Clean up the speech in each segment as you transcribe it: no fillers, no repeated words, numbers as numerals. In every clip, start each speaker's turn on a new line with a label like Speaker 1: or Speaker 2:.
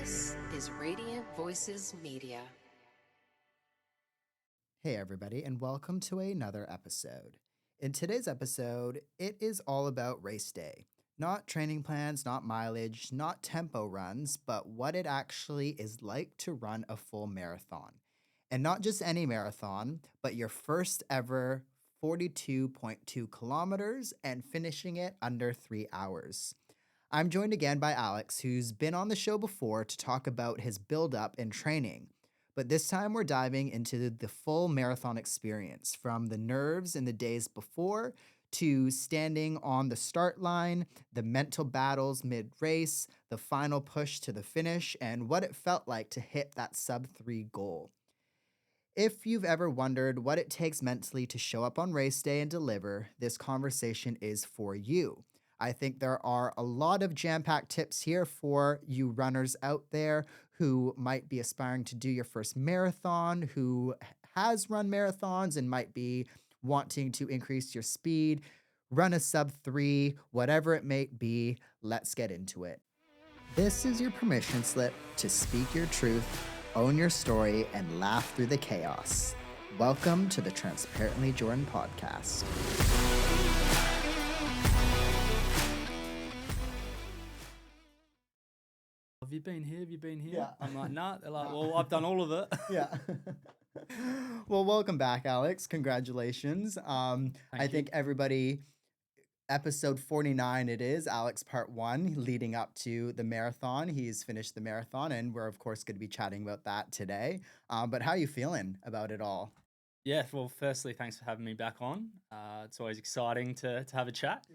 Speaker 1: This is Radiant Voices Media.
Speaker 2: Hey, everybody, and welcome to another episode. In today's episode, it is all about race day. Not training plans, not mileage, not tempo runs, but what it actually is like to run a full marathon. And not just any marathon, but your first ever 42.2 kilometers and finishing it under 3 hours. I'm joined again by Alex, who's been on the show before to talk about his build-up and training. But this time we're diving into the full marathon experience, from the nerves in the days before to standing on the start line, the mental battles mid-race, the final push to the finish, and what it felt like to hit that sub-3 goal. If you've ever wondered what it takes mentally to show up on race day and deliver, this conversation is for you. I think there are a lot of jam packed tips here for you runners out there who might be aspiring to do your first marathon, who has run marathons and might be wanting to increase your speed, run a sub 3, whatever it may be. Let's get into it. This is your permission slip to speak your truth, own your story, and laugh through the chaos. Welcome to the Transparently Jordan podcast.
Speaker 3: Have you been here? Have you been here?
Speaker 2: Yeah.
Speaker 3: I'm like, nah. They're like, well, I've done all of it.
Speaker 2: Yeah. Well, welcome back, Alex. Congratulations. I
Speaker 3: Thank
Speaker 2: think everybody, episode 49 it is, Alex part 1, leading up to the marathon. He's finished the marathon, and we're, of course, going to be chatting about that today. But how are you feeling about it all?
Speaker 3: Yeah, well, firstly, thanks for having me back on. It's always exciting to have a chat.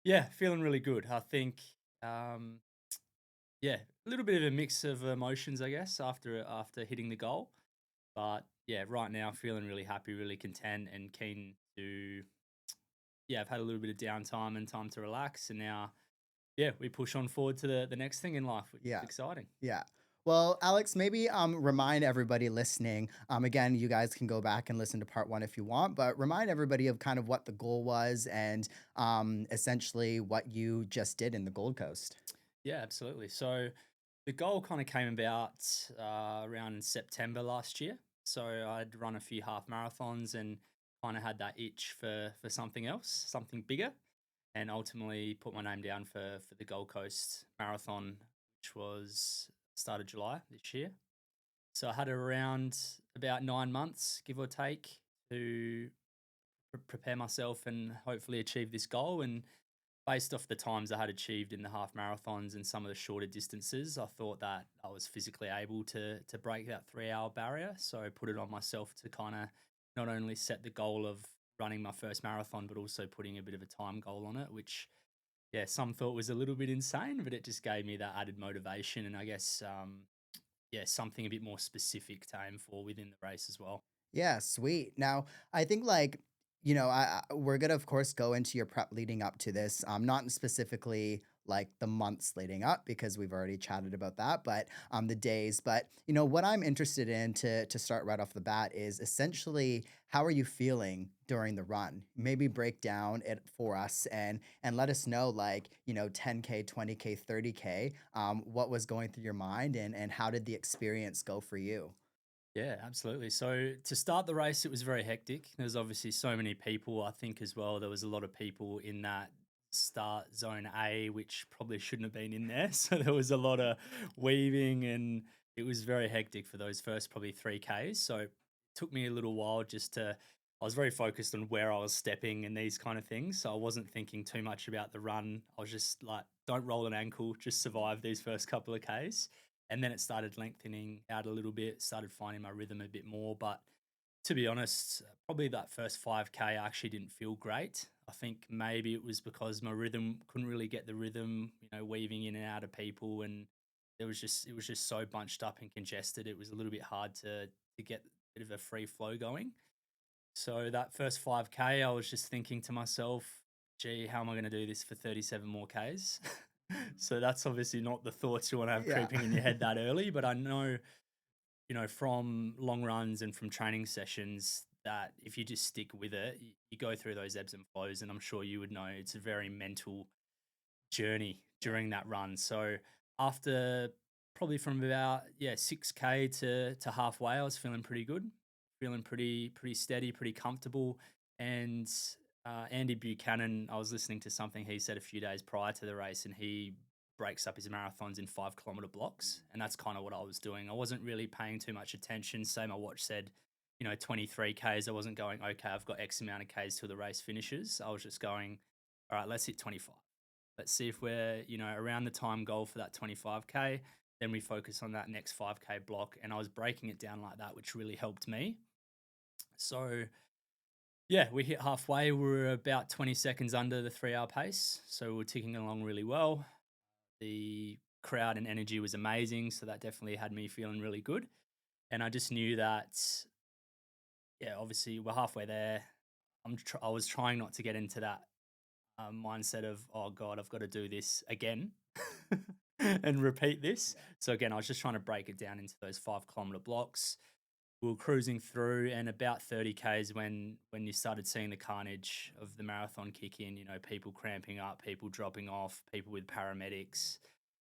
Speaker 3: Yeah, feeling really good. I think, yeah, a little bit of a mix of emotions, I guess, after hitting the goal. But yeah, right now feeling really happy, really content, and keen to. Yeah, I've had a little bit of downtime and time to relax, and now, yeah, we push on forward to the next thing in life, which
Speaker 2: Yeah.
Speaker 3: is exciting.
Speaker 2: Yeah. Well, Alex, maybe remind everybody listening. Again, you guys can go back and listen to part 1 if you want, but remind everybody of kind of what the goal was and essentially what you just did in the Gold Coast.
Speaker 3: Yeah, absolutely. So the goal kind of came about around September last year. So I'd run a few half marathons and kind of had that itch for something else, something bigger, and ultimately put my name down for the Gold Coast Marathon, which was start of July this year. So I had around about 9 months, give or take, to prepare myself and hopefully achieve this goal. And based off the times I had achieved in the half marathons and some of the shorter distances, I thought that I was physically able to break that 3 hour barrier. So I put it on myself to kind of not only set the goal of running my first marathon, but also putting a bit of a time goal on it, which, yeah, some thought was a little bit insane, but it just gave me that added motivation and I guess, yeah, something a bit more specific to aim for within the race as well.
Speaker 2: Yeah, sweet. Now, I think we're gonna of course go into your prep leading up to this. Not specifically like the months leading up because we've already chatted about that, but the days. But what I'm interested in to start right off the bat is essentially how are you feeling during the run? Maybe break down it for us and let us know 10K, 20K, 30K. What was going through your mind and how did the experience go for you?
Speaker 3: Yeah, absolutely. So to start the race, it was very hectic. There's obviously so many people. I think as well, there was a lot of people in that start zone A, which probably shouldn't have been in there. So there was a lot of weaving and it was very hectic for those first probably 3Ks. So it took me a little while I was very focused on where I was stepping and these kind of things. So I wasn't thinking too much about the run. I was just like, don't roll an ankle, just survive these first couple of Ks. And then it started lengthening out a little bit, started finding my rhythm a bit more. But to be honest, probably that first 5K actually didn't feel great. I think maybe it was because my rhythm couldn't really get the rhythm, weaving in and out of people. And it was just so bunched up and congested. It was a little bit hard to get a bit of a free flow going. So that first 5K, I was just thinking to myself, gee, how am I going to do this for 37 more Ks? So that's obviously not the thoughts you want to have
Speaker 2: Yeah.
Speaker 3: creeping in your head that early. But I know, from long runs and from training sessions that if you just stick with it, you go through those ebbs and flows. And I'm sure you would know it's a very mental journey during that run. So after probably from about 6K to halfway. I was feeling pretty good, feeling pretty steady, pretty comfortable. And Andy Buchanan, I was listening to something he said a few days prior to the race, and he breaks up his marathons in 5 kilometer blocks, and that's kind of what I was doing. I wasn't really paying too much attention. Say my watch said, 23 Ks. I wasn't going, okay, I've got X amount of Ks till the race finishes. I was just going, all right, let's hit 25. Let's see if we're, around the time goal for that 25K. Then we focus on that next 5K block. And I was breaking it down like that, which really helped me. So, yeah, we hit halfway. We were about 20 seconds under the 3 hour pace. So we were ticking along really well. The crowd and energy was amazing. So that definitely had me feeling really good. And I just knew that, yeah, obviously we're halfway there. I was trying not to get into that mindset of, oh God, I've got to do this again and repeat this. So again, I was just trying to break it down into those 5 kilometer blocks. We were cruising through, and about 30 Ks when you started seeing the carnage of the marathon kick in, people cramping up, people dropping off, people with paramedics.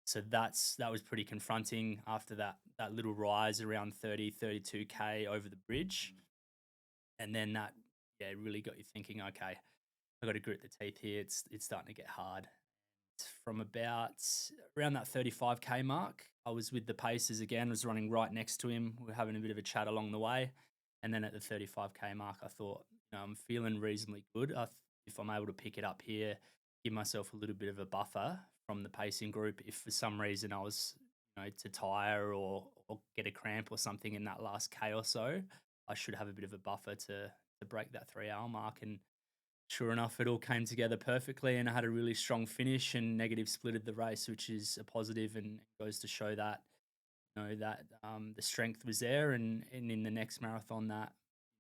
Speaker 3: So that was pretty confronting after that little rise around 32K over the bridge. And then that, yeah, really got you thinking, okay, I got to grit the teeth here. It's starting to get hard. From about around that 35K mark, I was with the paces again. Was running right next to him. We were having a bit of a chat along the way, and then at the 35K mark, I thought, I'm feeling reasonably good. If I'm able to pick it up here, give myself a little bit of a buffer from the pacing group. If for some reason I was, to tire or get a cramp or something in that last K or so, I should have a bit of a buffer to break that 3 hour mark. And sure enough, it all came together perfectly, and I had a really strong finish and negative splitted the race, which is a positive and goes to show that the strength was there, and in the next marathon that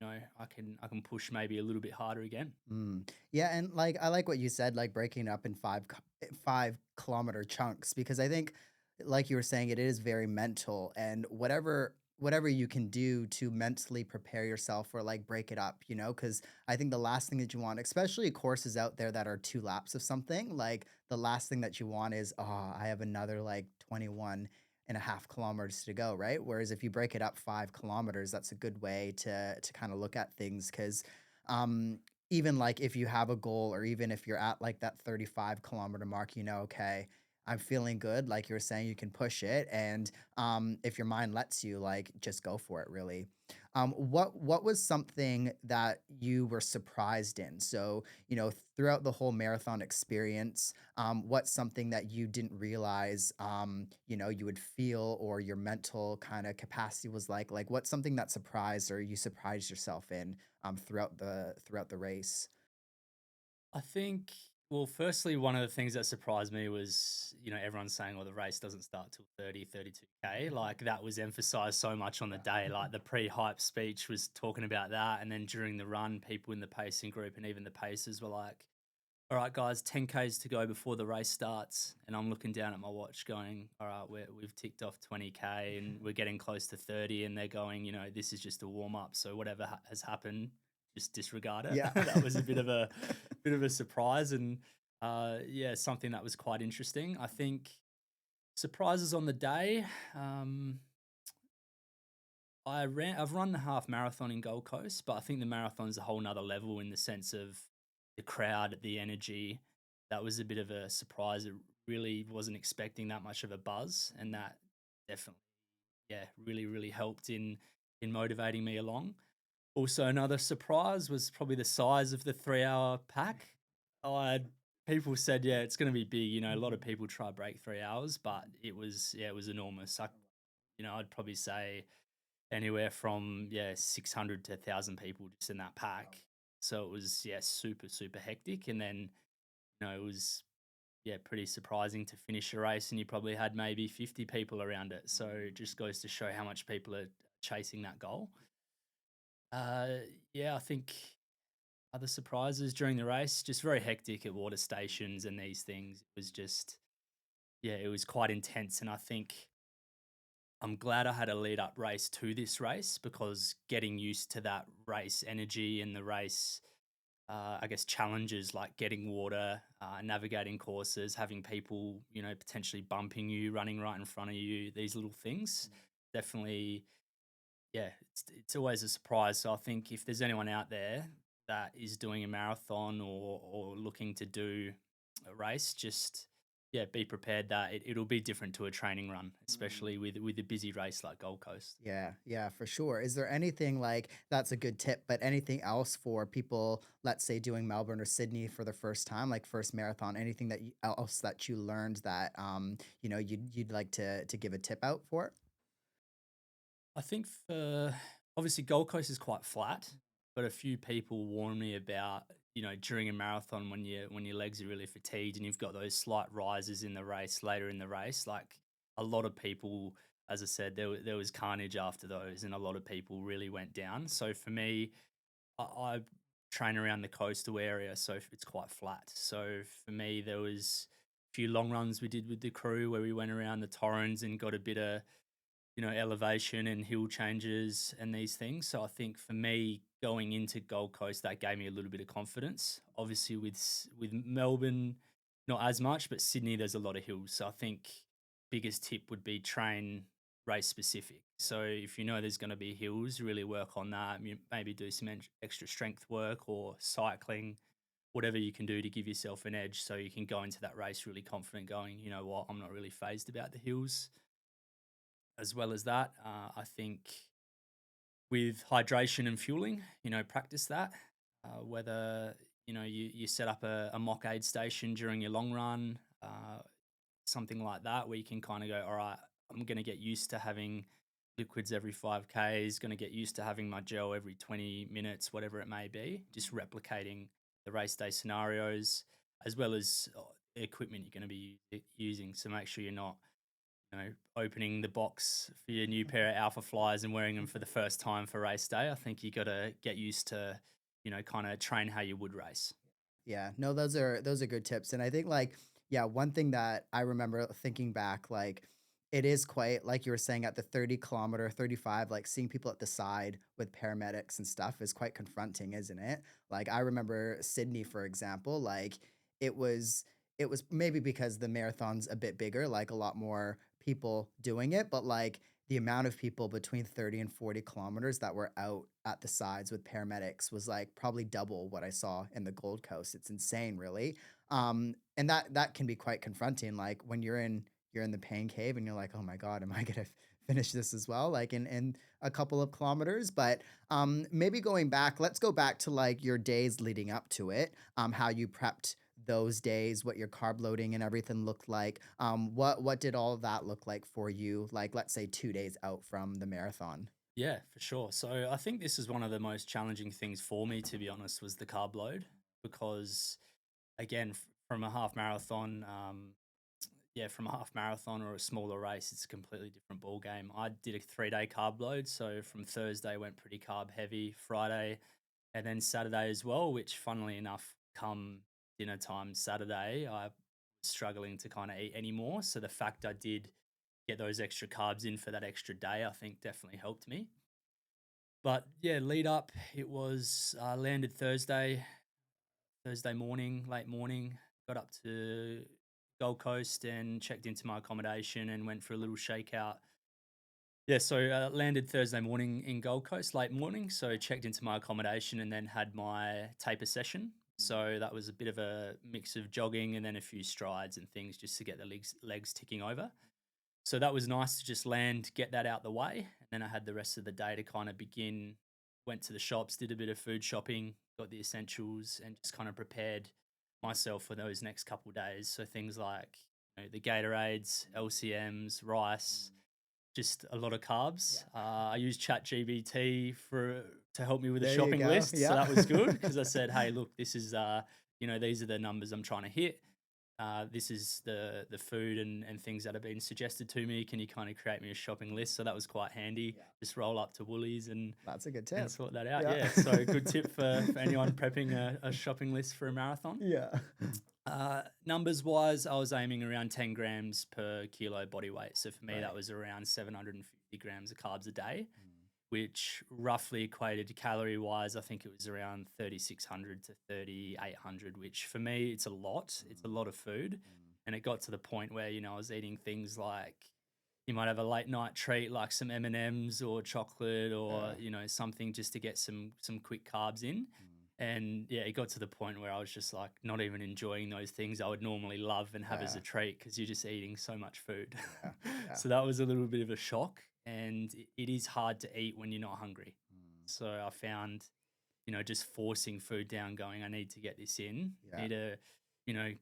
Speaker 3: I can push maybe a little bit harder again.
Speaker 2: Mm. Yeah, and like I like what you said, like breaking up in 5 kilometer chunks, because I think, like you were saying, it is very mental, and whatever you can do to mentally prepare yourself or like break it up, because I think the last thing that you want, especially courses out there that are 2 laps of something, like the last thing that you want is, oh, I have another like 21.5 kilometers to go, right? Whereas if you break it up 5 kilometers, that's a good way to kind of look at things, because um even like if you have a goal, or even if you're at like that 35 kilometer mark, okay, I'm feeling good. Like you were saying, you can push it. And if your mind lets you, like, just go for it, really. What was something that you were surprised in? So, throughout the whole marathon experience, what's something that you didn't realize, you would feel, or your mental kind of capacity was like what's something that surprised, or you surprised yourself in, throughout the race?
Speaker 3: I think, well, firstly, one of the things that surprised me was, everyone's saying, well, the race doesn't start till 32K. Like that was emphasized so much on the day. Like the pre-hype speech was talking about that. And then during the run, people in the pacing group and even the pacers were like, all right, guys, 10Ks to go before the race starts. And I'm looking down at my watch going, all right, we've ticked off 20K and we're getting close to 30. And they're going, this is just a warm up. So whatever has happened, just disregard it.
Speaker 2: Yeah.
Speaker 3: That was a bit of a surprise. And yeah, something that was quite interesting. I think surprises on the day. Um, I've run the half marathon in Gold Coast, but I think the marathon's a whole nother level in the sense of the crowd, the energy. That was a bit of a surprise. It really wasn't expecting that much of a buzz, and that definitely, yeah, really helped in motivating me along. Also, another surprise was probably the size of the 3 hour pack. I People said, yeah, it's going to be big. A lot of people try to break 3 hours, but it was enormous. I'd probably say anywhere from 600 to 1,000 people just in that pack. So it was super hectic, and then it was pretty surprising to finish a race, and you probably had maybe 50 people around it. So it just goes to show how much people are chasing that goal. Uh, yeah, I think other surprises during the race, just very hectic at water stations and these things. It was just it was quite intense, and I think I'm glad I had a lead up race to this race, because getting used to that race energy and the race I guess, challenges like getting water, navigating courses, having people, potentially bumping you, running right in front of you, these little things. Definitely, yeah, it's always a surprise. So I think if there's anyone out there that is doing a marathon or looking to do a race, just yeah, be prepared that it'll be different to a training run,
Speaker 2: Mm.
Speaker 3: especially with a busy race like Gold Coast.
Speaker 2: Yeah, yeah, for sure. Is there anything like that's a good tip, but anything else for people, let's say doing Melbourne or Sydney for the first time, like first marathon, anything that else that you learned that you'd like to give a tip out for?
Speaker 3: I think for obviously Gold Coast is quite flat, but a few people warn me about during a marathon when your legs are really fatigued and you've got those slight rises in the race later in the race. Like a lot of people, as I said, there was carnage after those, and a lot of people really went down. So for me, I train around the coastal area, so it's quite flat. So for me, there was a few long runs we did with the crew where we went around the Torrens and got a bit of elevation and hill changes and these things. So I think for me going into Gold Coast, that gave me a little bit of confidence. Obviously with Melbourne, not as much, but Sydney, there's a lot of hills. So I think biggest tip would be train race specific. So if you know there's going to be hills, really work on that. Maybe do some extra strength work or cycling, whatever you can do to give yourself an edge, so you can go into that race really confident, going, you know what, I'm not really phased about the hills. As well as that, I think with hydration and fueling, practice that. Whether you set up a mock aid station during your long run, something like that, where you can kind of go, all right, I'm going to get used to having liquids every 5Ks, going to get used to having my gel every 20 minutes, whatever it may be. Just replicating the race day scenarios as well as the equipment you're going to be using. So make sure you're not opening the box for your new pair of Alpha Flyers and wearing them for the first time for race day. I think you got to get used to, kind of train how you would race.
Speaker 2: Yeah, no, those are good tips. And I think like, yeah, one thing that I remember thinking back, like it is quite like you were saying at the 30 kilometer, 35, like seeing people at the side with paramedics and stuff is quite confronting, isn't it? Like I remember Sydney, for example, like it was it was maybe because the marathon's a bit bigger, like a lot more people doing it, but like the amount of people between 30 and 40 kilometers that were out at the sides with paramedics was like probably double what I saw in the Gold Coast. It's insane, really. And that can be quite confronting. Like when you're in the pain cave and you're like, oh my God, am I gonna finish this as well? Like in a couple of kilometers. But maybe going back, let's go back to like your days leading up to it, how you prepped those days, what your carb loading and everything looked like. What did all of that look like for you? Like let's say 2 days out from the marathon.
Speaker 3: Yeah, for sure. So I think this is one of the most challenging things for me, to be honest, was the carb load because, again, from a half marathon, from a half marathon or a smaller race, it's a completely different ball game. I did a 3 day carb load, so from Thursday went pretty carb heavy, Friday, and then Saturday as well. Which, funnily enough, come dinner time Saturday, I was struggling to kind of eat anymore. So the fact I did get those extra carbs in for that extra day, I think definitely helped me. But yeah, lead up, it was landed Thursday morning, late morning, got up to Gold Coast and checked into my accommodation and went for a little shakeout. Yeah, so landed Thursday morning in Gold Coast, late morning. So checked into my accommodation and then had my taper session. So that was a bit of a mix of jogging and then a few strides and things just to get the legs ticking over. So that was nice to just land, get that out the way. And then I had the rest of the day to kind of begin. Went to the shops, did a bit of food shopping, got the essentials, and just kind of prepared myself for those next couple of days. So things like the Gatorades, LCMs, rice, just a lot of carbs.
Speaker 2: Yeah.
Speaker 3: I used ChatGPT for to help me with a
Speaker 2: There you
Speaker 3: shopping
Speaker 2: go.
Speaker 3: list, so
Speaker 2: Yeah.
Speaker 3: that was good because I said, "Hey, look, this is these are the numbers I'm trying to hit. This is the food and things that have been suggested to me. Can you kind of create me a shopping list?" So that was quite handy.
Speaker 2: Yeah.
Speaker 3: Just roll up to Woolies
Speaker 2: That's a good
Speaker 3: and
Speaker 2: tip.
Speaker 3: sort that out.
Speaker 2: Yeah.
Speaker 3: Yeah, so good tip for anyone prepping a shopping list for a marathon.
Speaker 2: Yeah.
Speaker 3: Numbers wise, I was aiming around 10 grams per kilo body weight. So for me,
Speaker 2: Right.
Speaker 3: that was around 750 grams of carbs a day. which roughly equated to calorie wise, I think it was around 3,600 to 3,800, which for me, it's a lot. It's a
Speaker 2: Mm,
Speaker 3: lot of food.
Speaker 2: mm.
Speaker 3: And it got to the point where, I was eating things like you might have a late night treat like some M&Ms or chocolate or,
Speaker 2: Yeah.
Speaker 3: something just to get some quick carbs in.
Speaker 2: Mm.
Speaker 3: And yeah, it got to the point where I was just like not even enjoying those things I would normally love and have as a
Speaker 2: Yeah.
Speaker 3: treat because you're just eating so much food.
Speaker 2: Yeah. Yeah.
Speaker 3: So that was a little bit of a shock. And it is hard to eat when you're not hungry.
Speaker 2: Mm.
Speaker 3: So I found, just forcing food down, going, I need to get this in,
Speaker 2: Yeah.
Speaker 3: need to,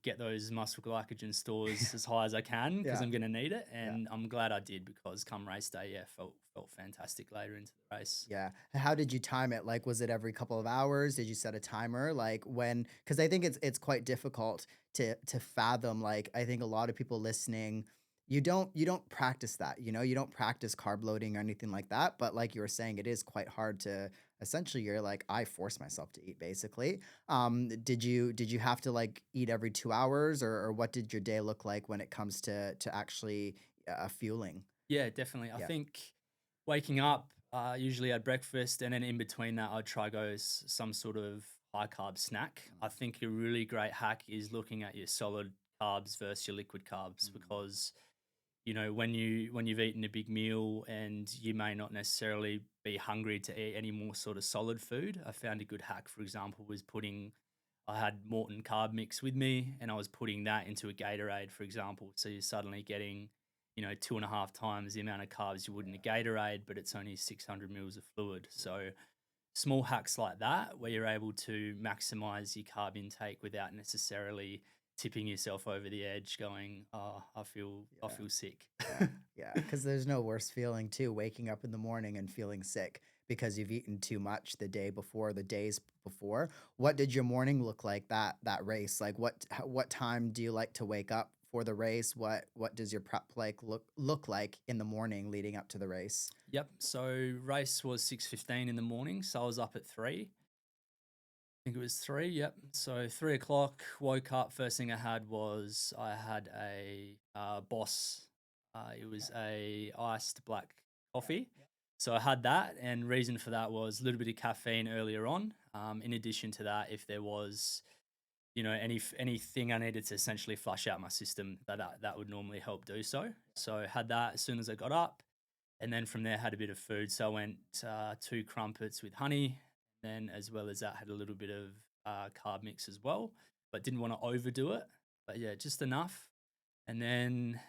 Speaker 3: get those muscle glycogen stores as high as I can because
Speaker 2: Yeah.
Speaker 3: I'm going to need it.
Speaker 2: Yeah.
Speaker 3: And I'm glad I did because come race day, yeah, felt fantastic later into the race.
Speaker 2: Yeah. How did you time it? Like, was it every couple of hours? Did you set a timer? Like when, because I think it's quite difficult to fathom. Like, I think a lot of people listening, you don't practice that. You don't practice carb loading or anything like that. But like you were saying, it is quite hard to essentially. You're like, I force myself to eat basically. Did you have to like eat every 2 hours, or what did your day look like when it comes to actually fueling?
Speaker 3: Yeah, definitely. I
Speaker 2: Yeah.
Speaker 3: think waking up, usually had breakfast, and then in between that, I'd try go some sort of high carb snack. I think a really great hack is looking at your solid carbs versus your liquid carbs
Speaker 2: Mm.
Speaker 3: because when you've eaten a big meal and you may not necessarily be hungry to eat any more sort of solid food. I found a good hack, for example, was putting I had Morton carb mix with me and I was putting that into a Gatorade, for example. So you're suddenly getting, 2.5 times the amount of carbs you would in a Gatorade, but it's only 600 mils of fluid. So small hacks like that, where you're able to maximize your carb intake without necessarily tipping yourself over the edge, going, "Oh, I
Speaker 2: Yeah.
Speaker 3: feel sick."
Speaker 2: Yeah, yeah, because there's no worse feeling too, waking up in the morning and feeling sick because you've eaten too much the day before, the days before. What did your morning look like that race? Like what time do you like to wake up for the race? What does your prep like look like in the morning leading up to the race?
Speaker 3: Yep. So race was 6:15 in the morning, so I was up at 3. I think it was 3. Yep. So 3 o'clock. Woke up. First thing I had a Boss. It was a iced black coffee. So I had that, and reason for that was a little bit of caffeine earlier on. In addition to that, if there was anything I needed to essentially flush out my system, that would normally help do so. So had that as soon as I got up, and then from there had a bit of food. So I went 2 crumpets with honey, then as well as that had a little bit of carb mix as well, but didn't want to overdo it. But yeah, just enough. And then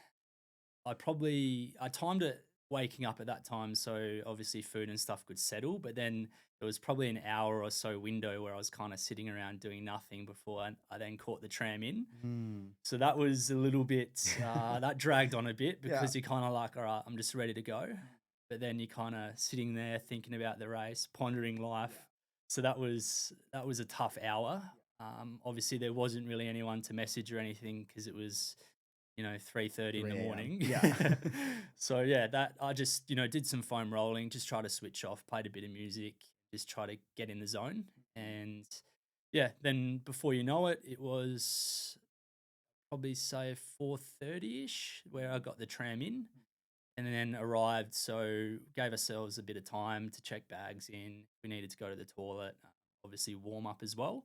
Speaker 3: I timed it waking up at that time, so obviously food and stuff could settle. But then there was probably an hour or so window where I was kind of sitting around doing nothing before I then caught the tram in.
Speaker 2: Mm.
Speaker 3: So that was a little bit that dragged on a bit
Speaker 2: Yeah.
Speaker 3: because you're kind of like, all right, I'm just ready to go. But then you're kind of sitting there thinking about the race, pondering life. So that was a tough hour. Obviously, there wasn't really anyone to message or anything because it was 3:30 in the
Speaker 2: 3 a.m.
Speaker 3: morning.
Speaker 2: Yeah.
Speaker 3: So yeah, that I just did some foam rolling, just try to switch off, played a bit of music, just try to get in the zone, and yeah, then before you know it, it was probably say 4:30 ish where I got the tram in, and then arrived. So gave ourselves a bit of time to check bags in. We needed to go to the toilet, obviously warm up as well,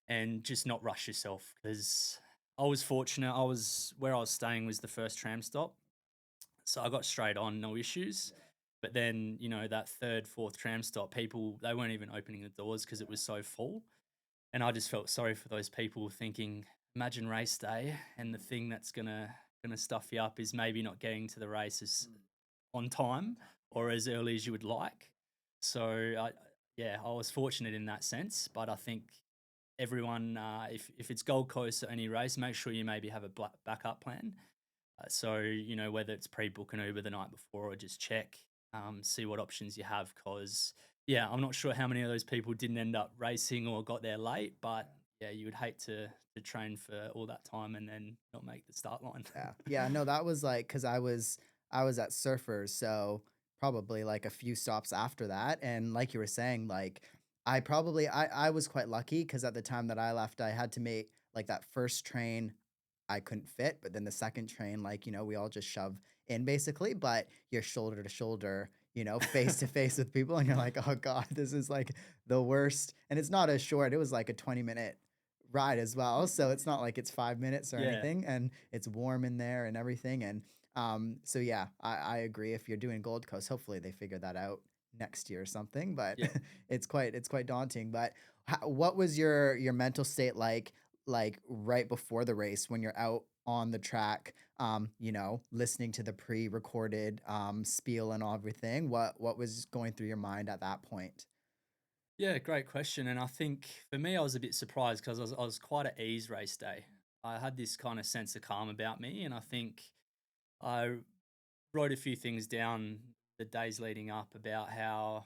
Speaker 3: and just not rush yourself because I was fortunate. I was where I was staying was the first tram stop, so I got straight on, no issues. But then that third, fourth tram stop, people they weren't even opening the doors because it was so full, and I just felt sorry for those people thinking, imagine race day, and the thing that's gonna stuff you up is maybe not getting to the races on time or as early as you would like. So yeah, I was fortunate in that sense, but I think everyone, if it's Gold Coast or any race, make sure you maybe have a backup plan. So whether it's pre-book an Uber the night before or just check, see what options you have. Cause yeah, I'm not sure how many of those people didn't end up racing or got there late, but yeah, you would hate to train for all that time and then not make the start line.
Speaker 2: Yeah. Yeah, no, that was like because I was at Surfers, so probably like a few stops after that. And like you were saying, like I was quite lucky because at the time that I left, I had to make like that first train I couldn't fit, but then the second train, like, we all just shove in basically, but you're shoulder to shoulder, face to face with people, and you're like, oh God, this is like the worst. And it's not as short. It was like a 20-minute ride as well. So it's not like it's 5 minutes or
Speaker 3: Yeah,
Speaker 2: anything. And it's warm in there and everything. And so yeah, I agree. If you're doing Gold Coast, hopefully they figure that out next year or something. But
Speaker 3: yeah.
Speaker 2: it's quite daunting. But what was your mental state like right before the race when you're out on the track, listening to the pre-recorded spiel and everything? What was going through your mind at that point?
Speaker 3: Yeah, great question. And I think for me, I was a bit surprised because I was quite at ease race day. I had this kind of sense of calm about me. And I think I wrote a few things down the days leading up about how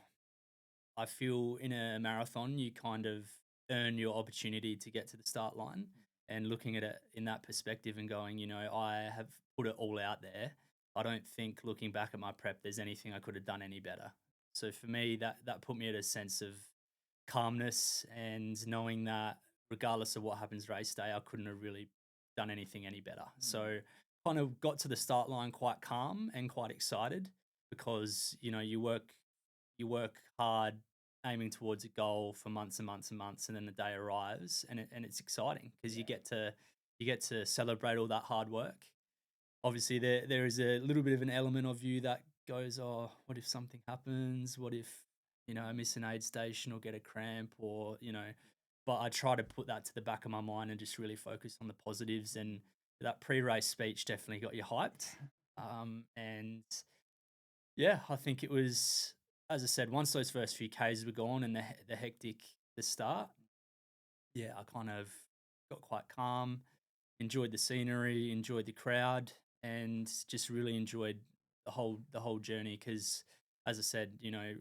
Speaker 3: I feel in a marathon, you kind of earn your opportunity to get to the start line. And looking at it in that perspective and going, I have put it all out there. I don't think looking back at my prep, there's anything I could have done any better. So for me, that put me at a sense of calmness and knowing that regardless of what happens race day, I couldn't have really done anything any better. So kind of got to the start line quite calm and quite excited because you work hard aiming towards a goal for months and months and months, and then the day arrives and it's exciting because you get to celebrate all that hard work. Obviously there is a little bit of an element of you that goes, oh, what if something happens, what if I miss an aid station or get a cramp, or but I try to put that to the back of my mind and just really focus on the positives. And that pre-race speech definitely got you hyped. And yeah, I think it was, as I said, once those first few Ks were gone and the hectic, the start, yeah, I kind of got quite calm, enjoyed the scenery, enjoyed the crowd, and just really enjoyed the whole journey. Because, as I said,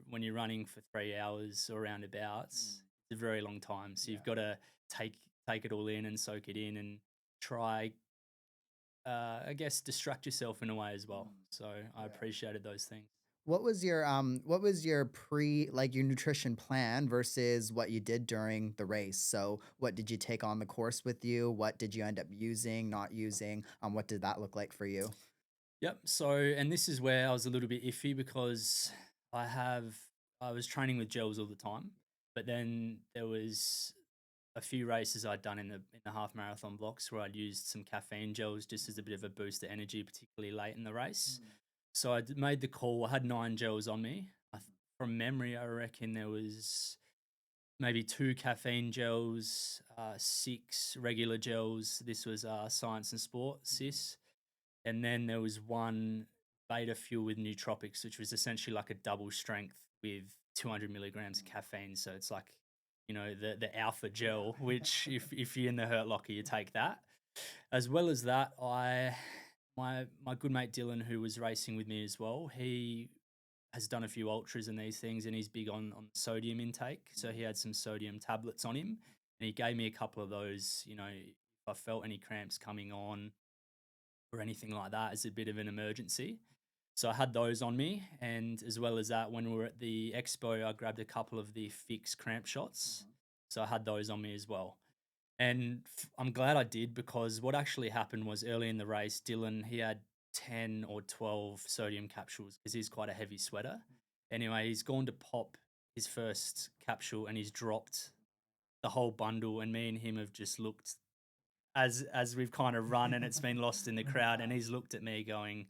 Speaker 3: when you're running for 3 hours or roundabouts, it's a very long time. So you've got to take take it all in and soak it in and try, I guess, distract yourself in a way as well. So I appreciated those things.
Speaker 2: What was your your nutrition plan versus what you did during the race? So what did you take on the course with you? What did you end up using, not using? What did that look like for you?
Speaker 3: Yep. So, and this is where I was a little bit iffy because I have I was training with gels all the time, but then there was a few races I'd done in the half marathon blocks where I'd used some caffeine gels just as a bit of a boost of energy, particularly late in the race. So made the call. I had 9 gels on me. From memory, I reckon there was maybe 2 caffeine gels, 6 regular gels. This was science and sport, cis, and then there was one beta fuel with nootropics, which was essentially like a double strength with 200 milligrams of caffeine. So it's like, the alpha gel, which if you're in the hurt locker, you take that. As well as that, my good mate Dylan, who was racing with me as well, he has done a few ultras and these things, and he's big on sodium intake. So he had some sodium tablets on him, and he gave me a couple of those. If I felt any cramps coming on or anything like that as a bit of an emergency. So I had those on me, and as well as that, when we were at the expo, I grabbed a couple of the fixed cramp shots. So I had those on me as well. And I'm glad I did because what actually happened was early in the race, Dylan, he had 10 or 12 sodium capsules because he's quite a heavy sweater. Anyway, he's gone to pop his first capsule and he's dropped the whole bundle. And me and him have just looked as we've kind of run and it's been lost in the crowd. And he's looked at me going,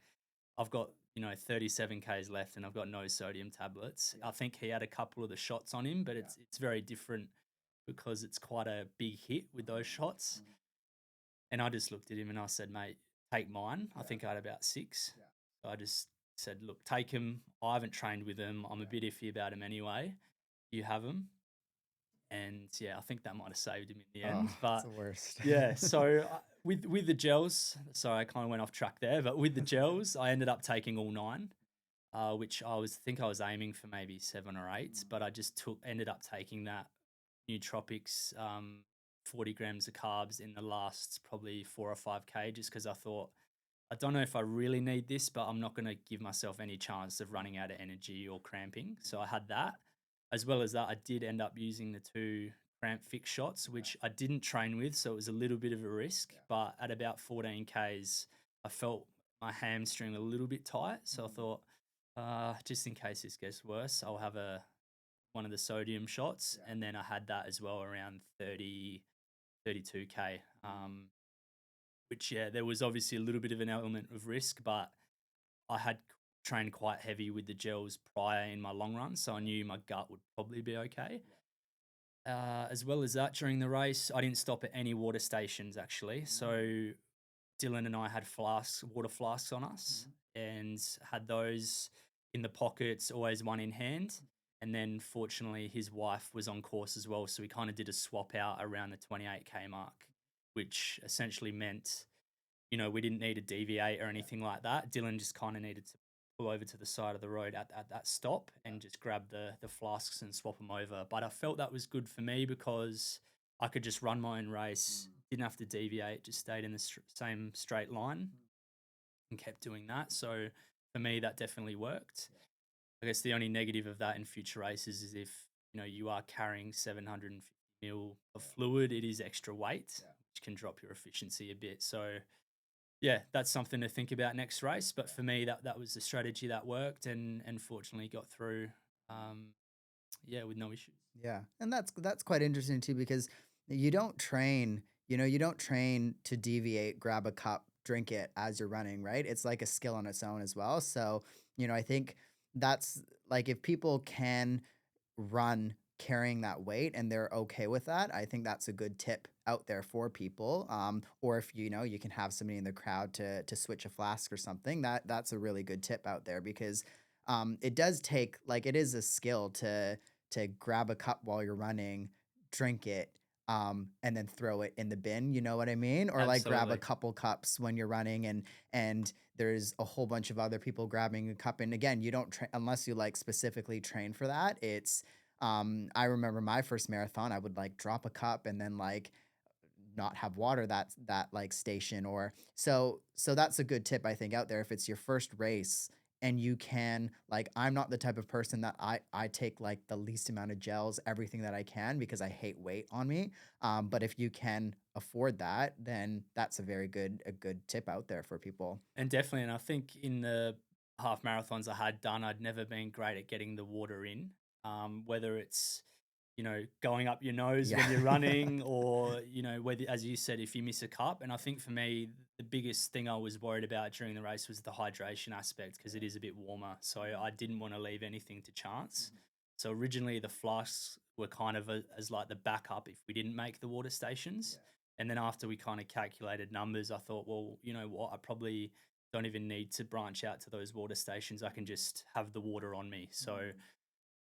Speaker 3: I've got 37 k's left and I've got no sodium tablets. I think he had a couple of the shots on him, but it's very different because it's quite a big hit with those shots. And I just looked at him and I said, mate, take mine. I think I had about 6. So I just said, look, take him. I haven't trained with him. I'm a bit iffy about him anyway. You have him. And yeah, I think that might have saved him in the
Speaker 2: Oh,
Speaker 3: end.
Speaker 2: it's
Speaker 3: But
Speaker 2: the worst.
Speaker 3: yeah, so with the gels, sorry, I kind of went off track there, but with the gels, I ended up taking all 9, which I was aiming for maybe 7 or 8, but I just ended up taking that nootropics, 40 grams of carbs in the last probably 4 or 5K, just because I thought, I don't know if I really need this, but I'm not going to give myself any chance of running out of energy or cramping. So I had that. As well as that, I did end up using the 2 cramp fix shots, which I didn't train with. So it was a little bit of a risk. But at about 14Ks, I felt my hamstring a little bit tight. So I thought, Just in case this gets worse, I'll have a one of the sodium shots,
Speaker 2: Yeah.
Speaker 3: and then I had that as well around 32K. Which yeah, there was obviously a little bit of an element of risk, but I had trained quite heavy with the gels prior in my long run, so I knew my gut would probably be okay. As well as that, during the race, I didn't stop at any water stations actually. So Dylan and I had flasks, water flasks on us, and had those in the pockets, always one in hand. And then, fortunately, his wife was on course as well, so we kind of did a swap out around the 28K mark, which essentially meant we didn't need to deviate or anything like that. Dylan just kind of needed to pull over to the side of the road at that stop and just grab the flasks and swap them over. But I felt that was good for me because I could just run my own race, didn't have to deviate, just stayed in the same straight line and kept doing that. So for me, that definitely worked. I guess the only negative of that in future races is if you are carrying 750 mil of fluid, it is extra weight, which can drop your efficiency a bit. So yeah, that's something to think about next race. But for me, that was the strategy that worked, and fortunately got through. Um, yeah, with no issues.
Speaker 2: Yeah, and that's quite interesting too because you don't train, you don't train to deviate, grab a cup, drink it as you're running, right? It's like a skill on its own as well. So, I think that's like if people can run carrying that weight and they're okay with that, I think that's a good tip out there for people. Or if you can have somebody in the crowd to switch a flask or something, that's a really good tip out there because it does take like it is a skill to grab a cup while you're running, drink it, and then throw it in the bin. You know what I mean? Or like grab a
Speaker 3: Absolutely.
Speaker 2: couple cups when you're running and there's a whole bunch of other people grabbing a cup. And again, you don't train unless you like specifically train for that. I remember my first marathon, I would like drop a cup and then like not have water that like station or so that's a good tip I think out there if it's your first race and you can like I'm not the type of person that I take like the least amount of gels everything that I can because I hate weight on me. But if you can afford that, then that's a good tip out there for people.
Speaker 3: And definitely, and I think in the half marathons I had done, I'd never been great at getting the water in. Whether it's going up your nose
Speaker 2: Yeah.
Speaker 3: when you're running, or whether, as you said, if you miss a cup. And I think for me, the biggest thing I was worried about during the race was the hydration aspect because it is a bit warmer. So I didn't want to leave anything to chance. So originally the flasks were kind of as like the backup if we didn't make the water stations. And then after we kind of calculated numbers, I thought, well, you know what, I probably don't even need to branch out to those water stations. I can just have the water on me. So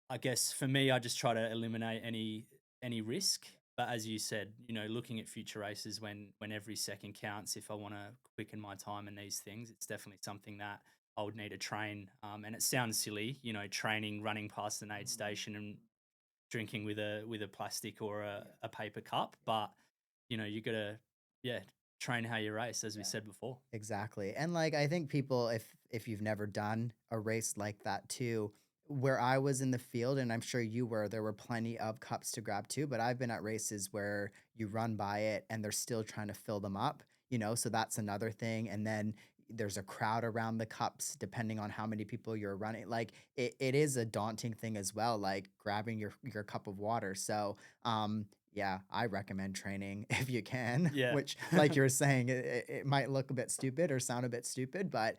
Speaker 3: I guess for me, I just try to eliminate any risk. But as you said, looking at future races when every second counts, if I want to quicken my time in these things, it's definitely something that I would need to train. And it sounds silly, training, running past an aid station and drinking with a plastic or a paper cup, but you gotta yeah train how you race, as we said before.
Speaker 2: Exactly. And like I think people if you've never done a race like that too, where I was in the field and I'm sure you were, there were plenty of cups to grab too, but I've been at races where you run by it and they're still trying to fill them up, so that's another thing. And then there's a crowd around the cups depending on how many people you're running. Like it is a daunting thing as well, like grabbing your cup of water. So yeah, I recommend training if you can,
Speaker 3: Yeah.
Speaker 2: which, like you were saying, it might look a bit stupid or sound a bit stupid, but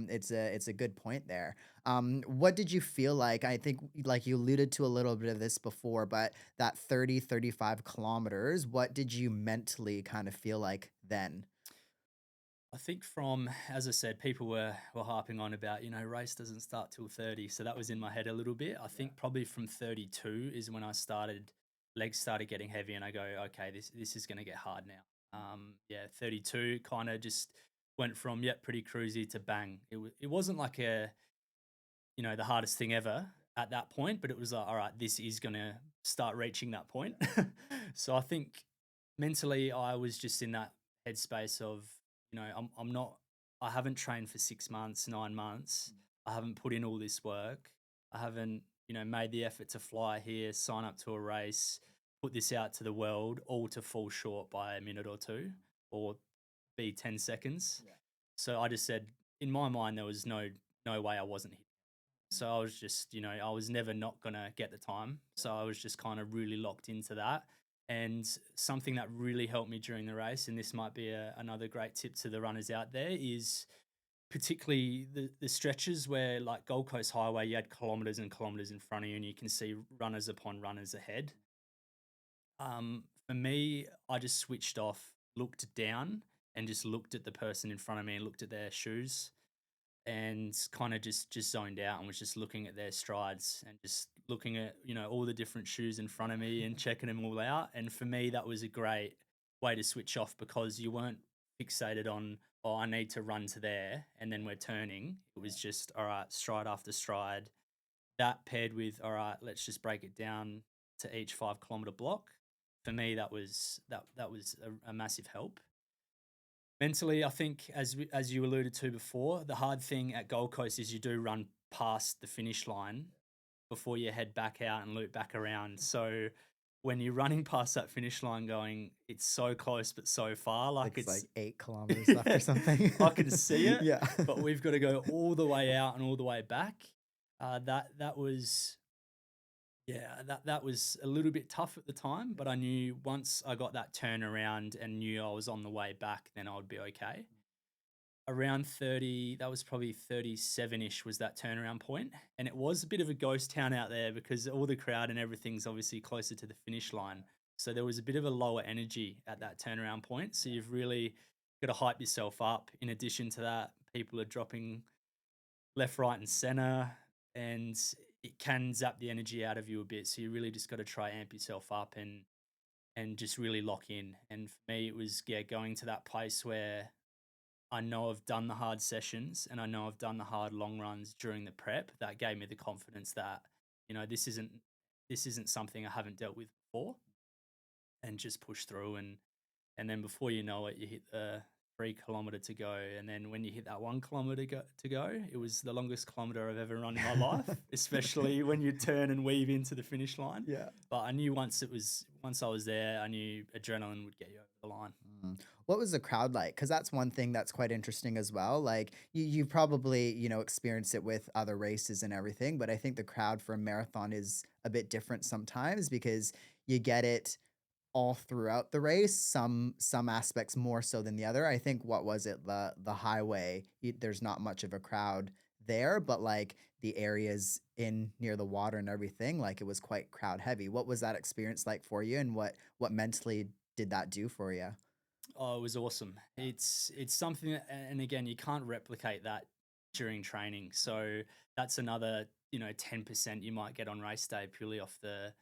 Speaker 2: it's a good point there. What did you feel like? I think, like you alluded to a little bit of this before, but that 35 kilometers, what did you mentally kind of feel like then?
Speaker 3: I think from, as I said, people were harping on about, race doesn't start till 30. So that was in my head a little bit. I think probably from 32 is when I started, legs started getting heavy and I go, okay, this is going to get hard now. Yeah, 32 kind of just went from, pretty cruisy to bang. It wasn't like the hardest thing ever at that point, but it was like, all right, this is going to start reaching that point. So I think mentally I was just in that headspace of, I'm not, I haven't trained for 6 months, 9 months. I haven't put in all this work. I haven't, made the effort to fly here, sign up to a race, put this out to the world, all to fall short by a minute or two or be 10 seconds. So I just said, in my mind, there was no way I wasn't So I was just, I was never not going to get the time. So I was just kind of really locked into that. And something that really helped me during the race, and this might be another great tip to the runners out there, is particularly the stretches where, like Gold Coast Highway, you had kilometers and kilometers in front of you, and you can see runners upon runners ahead. For me, I just switched off, looked down, and just looked at the person in front of me and looked at their shoes and kind of just zoned out and was just looking at their strides and just looking at all the different shoes in front of me and checking them all out. And for me, that was a great way to switch off because you weren't fixated on, oh, I need to run to there and then we're turning. It was just, all right, stride after stride. That paired with, all right, let's just break it down to each 5 kilometer block. For me, that was a massive help. Mentally, I think as you alluded to before, the hard thing at Gold Coast is you do run past the finish line before you head back out and loop back around. So when you're running past that finish line going, it's so close but so far, like
Speaker 2: It's like
Speaker 3: it's
Speaker 2: 8 kilometers left or something.
Speaker 3: I can see it,
Speaker 2: Yeah.
Speaker 3: but we've got to go all the way out and all the way back. That was that was a little bit tough at the time, but I knew once I got that turnaround and knew I was on the way back, then I would be okay. Around 30, that was probably 37-ish was that turnaround point. And it was a bit of a ghost town out there because all the crowd and everything's obviously closer to the finish line. So there was a bit of a lower energy at that turnaround point. So you've really got to hype yourself up. In addition to that, people are dropping left, right, and center, and it can zap the energy out of you a bit. So you really just got to try amp yourself up and just really lock in. And for me, it was going to that place where I know I've done the hard sessions and I know I've done the hard long runs during the prep. That gave me the confidence that this isn't something I haven't dealt with before, and just push through. And then before you know it, you hit the 3 kilometer to go. And then when you hit that 1 kilometer to go, it was the longest kilometer I've ever run in my life, especially when you turn and weave into the finish line.
Speaker 2: Yeah.
Speaker 3: But I knew once I was there, I knew adrenaline would get you over the line.
Speaker 2: Mm. What was the crowd like? Because that's one thing that's quite interesting as well. Like you probably, experienced it with other races and everything, but I think the crowd for a marathon is a bit different sometimes because you get it all throughout the race, some aspects more so than the other. I think what was it, the highway, there's not much of a crowd there, but like the areas in near the water and everything, like it was quite crowd heavy. What was that experience like for you, and what mentally did that do for you?
Speaker 3: Oh, it was awesome. It's something that, and again, you can't replicate that during training. So that's another 10% you might get on race day purely off the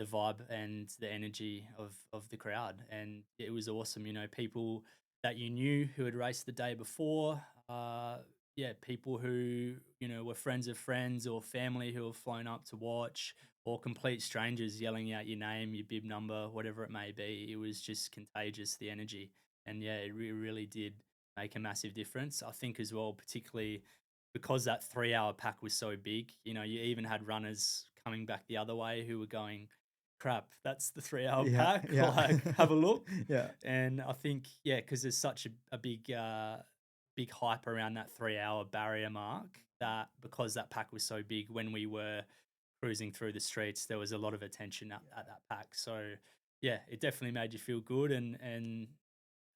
Speaker 3: vibe and the energy of the crowd. And it was awesome. People that you knew who had raced the day before. People who were friends of friends or family who have flown up to watch, or complete strangers yelling out your name, your bib number, whatever it may be. It was just contagious, the energy. And yeah, it really did make a massive difference. I think as well, particularly because that 3 hour pack was so big, you even had runners coming back the other way who were going, crap, that's the 3 hour
Speaker 2: Yeah,
Speaker 3: pack.
Speaker 2: yeah.
Speaker 3: Like, have a look.
Speaker 2: Yeah.
Speaker 3: And I think, because there's such a big hype around that 3 hour barrier mark, that because that pack was so big, when we were cruising through the streets, there was a lot of attention at that pack. So yeah, it definitely made you feel good. And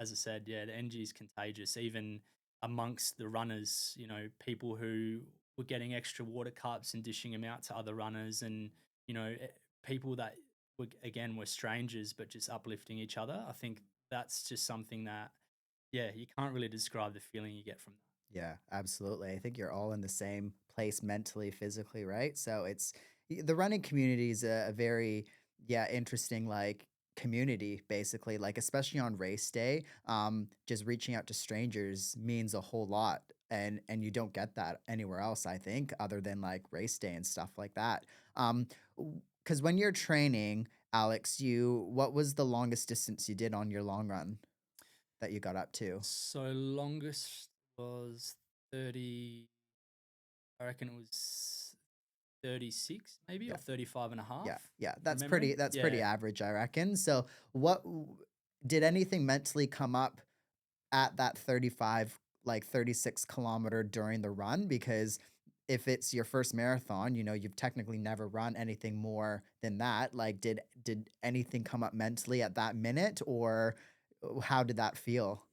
Speaker 3: as I said, yeah, the energy is contagious, even amongst the runners. People who were getting extra water cups and dishing them out to other runners, and people that were strangers but just uplifting each other. I think that's just something that, yeah, you can't really describe the feeling you get from that.
Speaker 2: Yeah, absolutely. I think you're all in the same place mentally, physically, right? So the running community is a very, yeah, interesting like community basically, like especially on race day. Just reaching out to strangers means a whole lot, and you don't get that anywhere else, I think, other than like race day and stuff like that. Um, because when you're training, Alex, you what was the longest distance you did on your long run that you got up to?
Speaker 3: So longest was 30, I reckon it was 36 maybe,
Speaker 2: Yeah.
Speaker 3: or 35 and a
Speaker 2: Yeah,
Speaker 3: half
Speaker 2: yeah,
Speaker 3: from memory.
Speaker 2: that's pretty
Speaker 3: Yeah.
Speaker 2: average, I reckon. So, did anything mentally come up at that 35, like 36 kilometer during the run? Because if it's your first marathon, you've technically never run anything more than that. Like, did anything come up mentally at that minute, or how did that feel?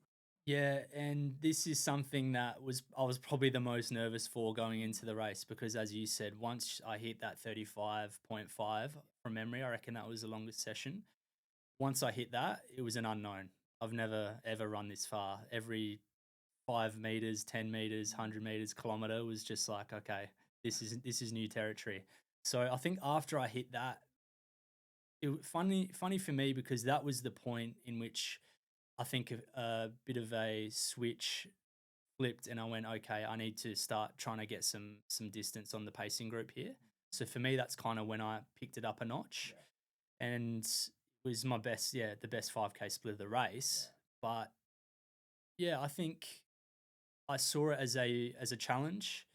Speaker 3: Yeah, and this is something that was I was probably the most nervous for going into the race because as you said, once I hit that 35.5 from memory, I reckon that was the longest session. Once I hit that, it was an unknown. I've never ever run this far. Every 5 meters, 10 meters, 100 meters, kilometer was just like, okay, this is new territory. So I think after I hit that, funny for me because that was the point in which I think a bit of a switch flipped, and I went, okay, I need to start trying to get some distance on the pacing group here. So for me, that's kind of when I picked it up a notch, and it was my best, yeah, the best 5K split of the race. But yeah, I think I saw it as a challenge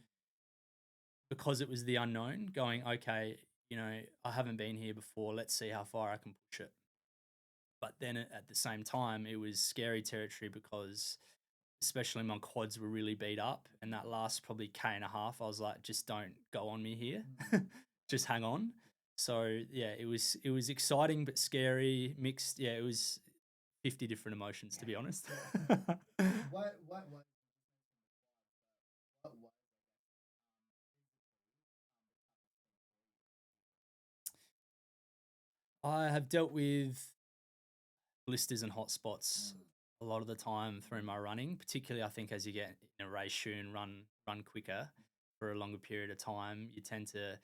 Speaker 3: because it was the unknown. Going, okay, I haven't been here before. Let's see how far I can push it. But then at the same time, it was scary territory because especially my quads were really beat up. And that last probably K and a half, I was like, just don't go on me here. Just hang on. So yeah, it was exciting but scary, mixed. Yeah, it was 50 different emotions to be honest.
Speaker 2: What
Speaker 3: I have dealt with blisters and hot spots a lot of the time through my running, particularly I think as you get in a race shoe and run quicker for a longer period of time, you tend to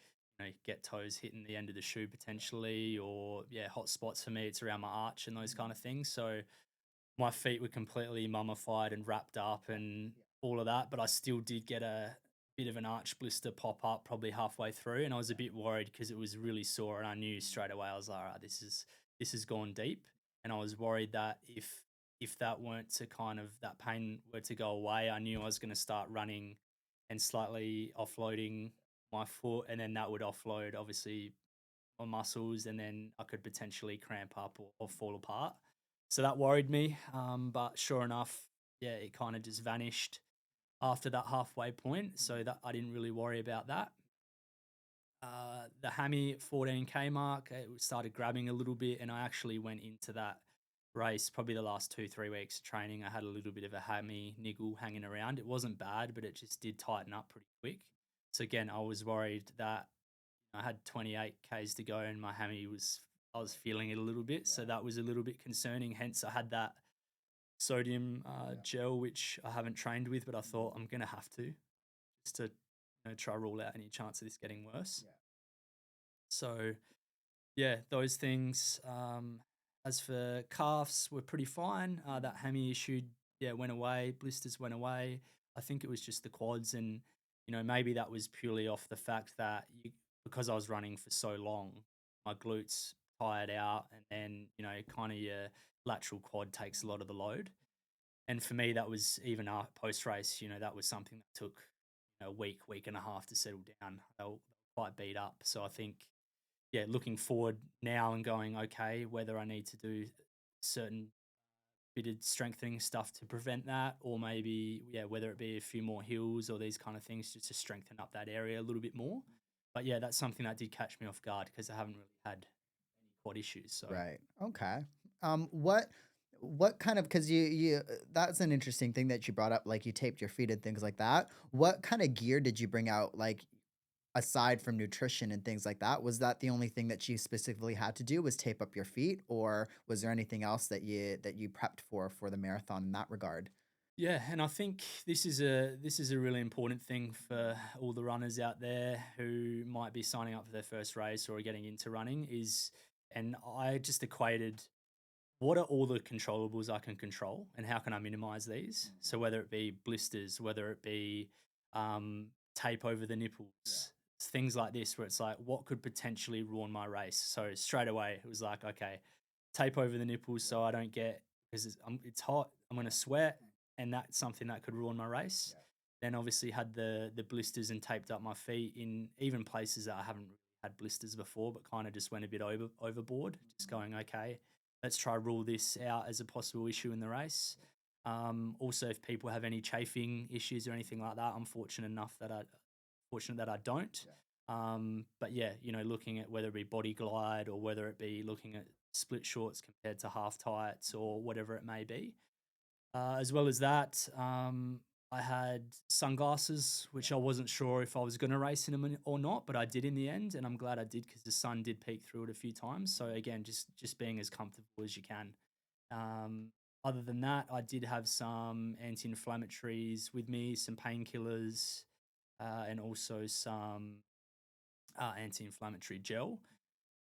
Speaker 3: get toes hitting the end of the shoe potentially, or yeah, hot spots for me it's around my arch and those kind of things. So my feet were completely mummified and wrapped up and all of that, but I still did get a bit of an arch blister pop up probably halfway through, and I was a bit worried because it was really sore, and I knew straight away I was like, all right, this has gone deep, and I was worried that if that weren't to kind of that pain were to go away, I knew I was going to start running and slightly offloading my foot, and then that would offload obviously my muscles, and then I could potentially cramp up or fall apart. So that worried me. But sure enough, yeah, it kind of just vanished after that halfway point. So that I didn't really worry about that. The hammy 14K mark, it started grabbing a little bit, and I actually went into that race probably the last 2 3 weeks of training. I had a little bit of a hammy niggle hanging around. It wasn't bad, but it just did tighten up pretty quick. So again, I was worried that I had 28 Ks to go and my hammy I was feeling it a little bit. So that was a little bit concerning. Hence, I had that sodium gel, which I haven't trained with, but I thought I'm going to have to just to try rule out any chance of this getting worse. So yeah, those things. As for calves, were pretty fine. That hammy issue, yeah, went away. Blisters went away. I think it was just the quads, and maybe that was purely off the fact that because I was running for so long, my glutes tired out, and then kind of your lateral quad takes a lot of the load. And for me, that was even post race. That was something that took a week and a half to settle down. They were quite beat up. So I think yeah, looking forward now and going, okay, whether I need to do certain bitted strengthening stuff to prevent that, or maybe, yeah, whether it be a few more hills or these kind of things just to strengthen up that area a little bit more. But yeah, that's something that did catch me off guard because I haven't really had any quad issues. So
Speaker 2: Right. Okay. What kind of, because that's an interesting thing that you brought up, like you taped your feet and things like that. What kind of gear did you bring out, like aside from nutrition and things like that? Was that the only thing that you specifically had to do was tape up your feet, or was there anything else that you prepped for the marathon in that regard?
Speaker 3: yeah, and I think this is a really important thing for all the runners out there who might be signing up for their first race or getting into running is, and I just equated what are all the controllables I can control and how can I minimize these? So whether it be blisters, whether it be tape over the nipples, things like this, where it's like, what could potentially ruin my race? So straight away, it was like, okay, tape over the nipples so I don't get because it's hot. I'm going to sweat, and that's something that could ruin my race. Then obviously had the blisters and taped up my feet in even places that I haven't really had blisters before, but kind of just went a bit overboard. Just going, okay, let's try rule this out as a possible issue in the race. Also, if people have any chafing issues or anything like that, I'm fortunate enough that fortunate that I don't.
Speaker 2: Yeah.
Speaker 3: But yeah, looking at whether it be body glide or whether it be looking at split shorts compared to half tights or whatever it may be. As well as that, I had sunglasses, which I wasn't sure if I was going to race in them or not, but I did in the end, and I'm glad I did because the sun did peek through it a few times. So again, just being as comfortable as you can. Um, Other than that, I did have some anti-inflammatories with me, some painkillers, and also some anti-inflammatory gel.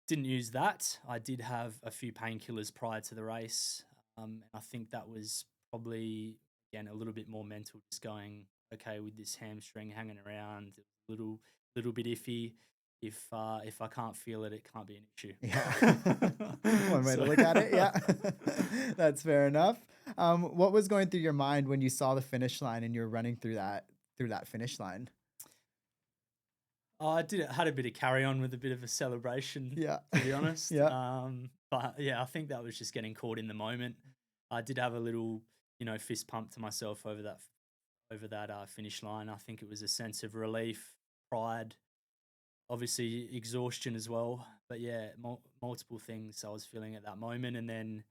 Speaker 3: Didn't use that. I did have a few painkillers prior to the race. And I think that was probably, again, a little bit more mental, just going, okay, with this hamstring hanging around, a little bit iffy. If I can't feel it, it can't be an issue.
Speaker 2: Yeah. One way to
Speaker 3: So
Speaker 2: look at it. Yeah. That's fair enough. What was going through your mind when you saw the finish line and you were running through that finish line?
Speaker 3: I did had a bit of carry on with a bit of a celebration,
Speaker 2: Yeah.
Speaker 3: to be honest.
Speaker 2: Yeah.
Speaker 3: But yeah, I think that was just getting caught in the moment. I did have a little, fist pump to myself over that finish line. I think it was a sense of relief, pride, obviously exhaustion as well. But yeah, multiple things I was feeling at that moment. And then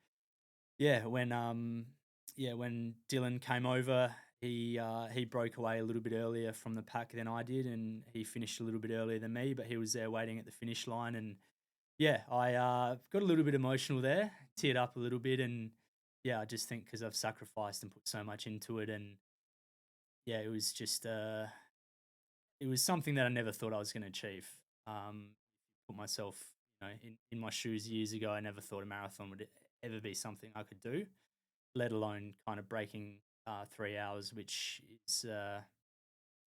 Speaker 3: yeah, when Dylan came over, he broke away a little bit earlier from the pack than I did, and he finished a little bit earlier than me. But he was there waiting at the finish line, and yeah, I got a little bit emotional there, teared up a little bit, and yeah, I just think because I've sacrificed and put so much into it, and yeah, it was just it was something that I never thought I was going to achieve. Put myself, in my shoes years ago. I never thought a marathon would ever be something I could do, let alone kind of breaking 3 hours, which is a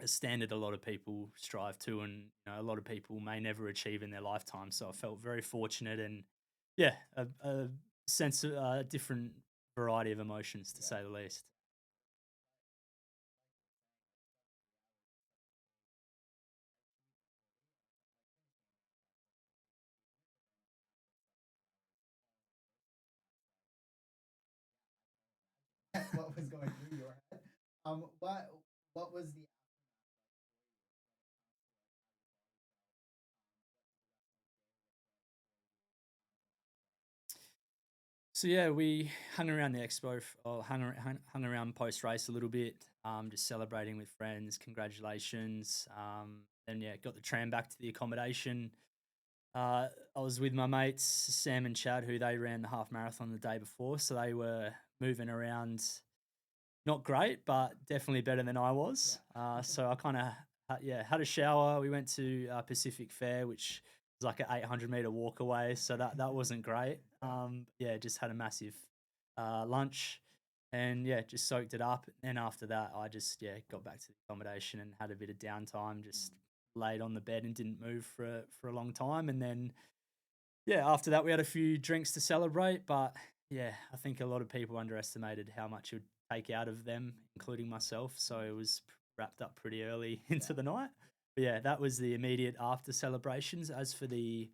Speaker 3: standard a lot of people strive to, and a lot of people may never achieve in their lifetime. So I felt very fortunate, and yeah, a sense of different variety of emotions to say the least.
Speaker 2: What was going through your head? What was the
Speaker 3: So yeah, we hung around the expo, or hung around post race a little bit, just celebrating with friends. Congratulations, and yeah, got the tram back to the accommodation. I was with my mates Sam and Chad, who they ran the half marathon the day before, so they were moving around. Not great, but definitely better than I was. So I kind of yeah, had a shower. We went to Pacific Fair, which was like an 800-meter walk away, so that wasn't great. Yeah, just had a massive lunch, and yeah, just soaked it up. And after that, I just got back to the accommodation and had a bit of downtime. Just laid on the bed and didn't move for a long time, and then yeah, after that we had a few drinks to celebrate, but yeah, I think a lot of people underestimated how much it would take out of them, including myself. So it was wrapped up pretty early into the night. But yeah, that was the immediate after celebrations. As for the,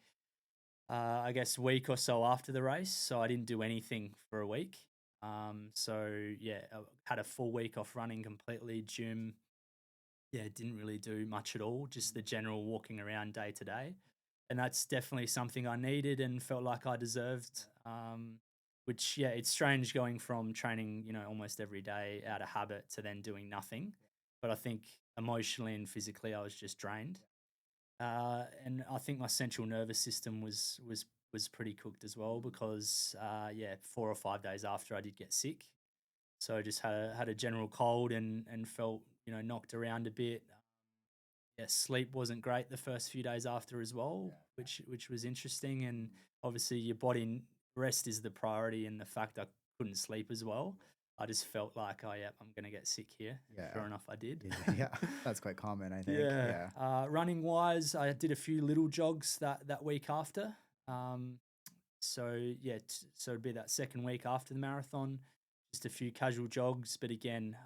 Speaker 3: I guess, week or so after the race, so I didn't do anything for a week. So yeah, I had a full week off running completely, gym. Yeah, didn't really do much at all, just the general walking around day to day. And that's definitely something I needed and felt like I deserved. Which, yeah, it's strange going from training, almost every day out of habit to then doing nothing. But I think emotionally and physically, I was just drained. And I think my central nervous system was pretty cooked as well because, yeah, 4 or 5 days after I did get sick, so I just had a general cold and felt knocked around a bit. Yeah, sleep wasn't great the first few days after as well, which was interesting. And obviously, your body rest is the priority, and the fact I couldn't sleep as well, I just felt like, oh yeah, I'm gonna get sick here. And
Speaker 2: Yeah.
Speaker 3: sure enough, I did.
Speaker 2: Yeah. Yeah. That's quite common, I think.
Speaker 3: Yeah.
Speaker 2: Yeah.
Speaker 3: Running wise, I did a few little jogs that week after. Um, so yeah, so it'd be that second week after the marathon, just a few casual jogs. But again,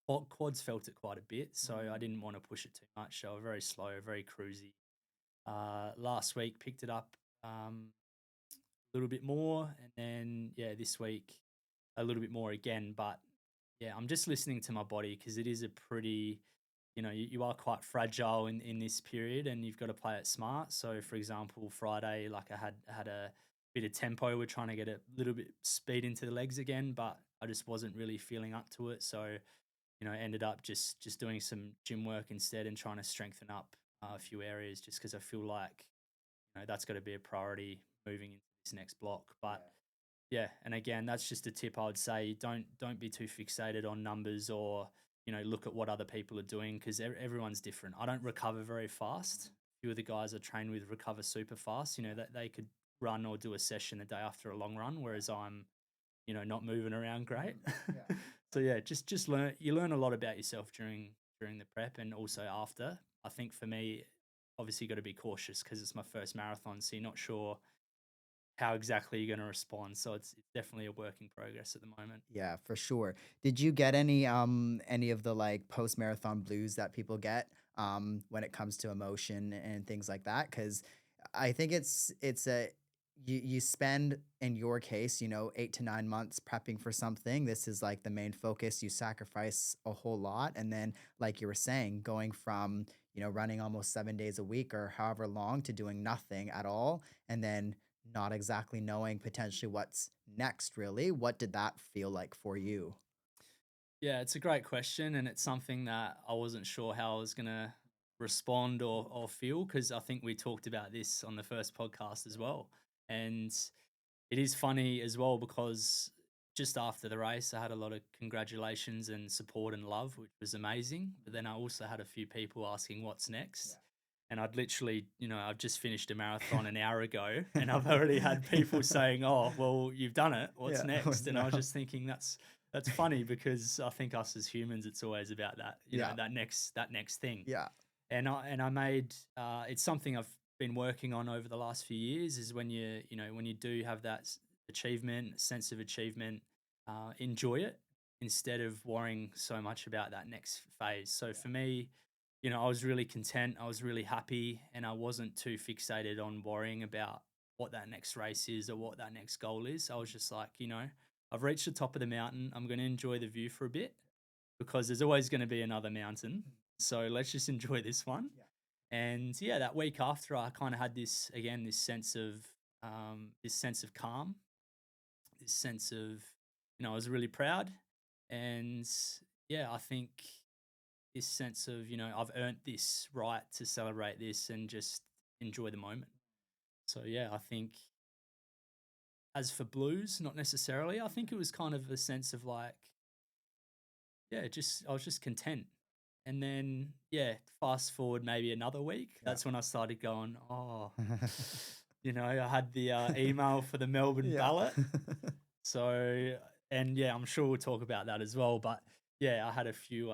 Speaker 3: quads felt it quite a bit, so I didn't want to push it too much. So very slow, very cruisy. Last week picked it up a little bit more, and then yeah, this week a little bit more again. But yeah, I'm just listening to my body because it is a pretty you are quite fragile in this period, and you've got to play it smart. So, for example, Friday, like I had a bit of tempo. We're trying to get a little bit speed into the legs again, but I just wasn't really feeling up to it. So, ended up just doing some gym work instead and trying to strengthen up a few areas, just because I feel like that's got to be a priority moving into this next block. But
Speaker 2: Yeah.
Speaker 3: yeah, and again, that's just a tip I would say. Don't be too fixated on numbers, or look at what other people are doing, because everyone's different. I don't recover very fast. A few of the guys I train with recover super fast. That they could run or do a session the day after a long run, whereas I'm not moving around great.
Speaker 2: Yeah.
Speaker 3: So yeah, just learn. You learn a lot about yourself during the prep and also after. I think for me, obviously, got to be cautious because it's my first marathon, so you're not sure how exactly you're going to respond. So it's definitely a work in progress at the moment.
Speaker 2: Yeah, for sure. Did you get any of the like post marathon blues that people get when it comes to emotion and things like that? Because I think it's a you spend, in your case, 8 to 9 months prepping for something. This is like the main focus. You sacrifice a whole lot, and then like you were saying, going from running almost 7 days a week or however long to doing nothing at all, and then not exactly knowing potentially what's next, really. What did that feel like for you?
Speaker 3: Yeah, it's a great question, and it's something that I wasn't sure how I was gonna respond or feel, because I think we talked about this on the first podcast as well. And it is funny as well because just after the race, I had a lot of congratulations and support and love, which was amazing. But then I also had a few people asking what's next. And I'd literally, I've just finished a marathon an hour ago, and I've already had people saying, "Oh, well, you've done it. What's
Speaker 2: Yeah.
Speaker 3: next?"
Speaker 2: What's
Speaker 3: And I was
Speaker 2: now?
Speaker 3: just thinking that's funny, because I think us as humans, it's always about that,
Speaker 2: Yeah.
Speaker 3: that next thing.
Speaker 2: Yeah.
Speaker 3: And I made it's something I've been working on over the last few years. Is when you do have that achievement, sense of achievement, enjoy it instead of worrying so much about that next phase. So for me, I was really content, I was really happy, and I wasn't too fixated on worrying about what that next race is or what that next goal is. I was just like, I've reached the top of the mountain. I'm going to enjoy the view for a bit, because there's always going to be another mountain. So let's just enjoy this one.
Speaker 2: Yeah.
Speaker 3: And yeah, that week after, I kind of had this sense of calm, this sense of, I was really proud. And yeah, I think this sense of, I've earned this right to celebrate this and just enjoy the moment. So yeah, I think as for blues, not necessarily. I think it was kind of a sense of like, yeah, just I was just content. And then yeah, fast forward maybe another week.
Speaker 2: Yeah.
Speaker 3: That's when I started going, oh, I had the email for the Melbourne
Speaker 2: Yeah.
Speaker 3: ballot. So, and yeah, I'm sure we'll talk about that as well. But yeah, I had a few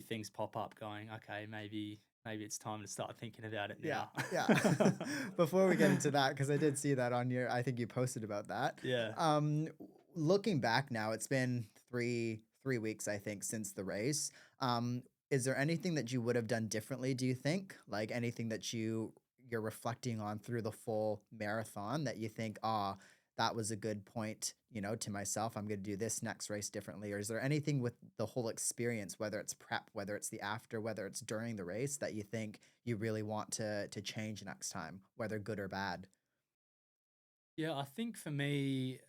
Speaker 3: things pop up going, okay, maybe it's time to start thinking about it
Speaker 2: Yeah,
Speaker 3: now.
Speaker 2: yeah. Before we get into that, because I did see that on your, I think you posted about that.
Speaker 3: Yeah.
Speaker 2: Looking back now, it's been three weeks, I think, since the race. Is there anything that you would have done differently, do you think? Like anything that you're reflecting on through the full marathon that you think, ah, that was a good point, to myself. I'm going to do this next race differently. Or is there anything with the whole experience, whether it's prep, whether it's the after, whether it's during the race, that you think you really want to change next time, whether good or bad?
Speaker 3: Yeah, I think for me,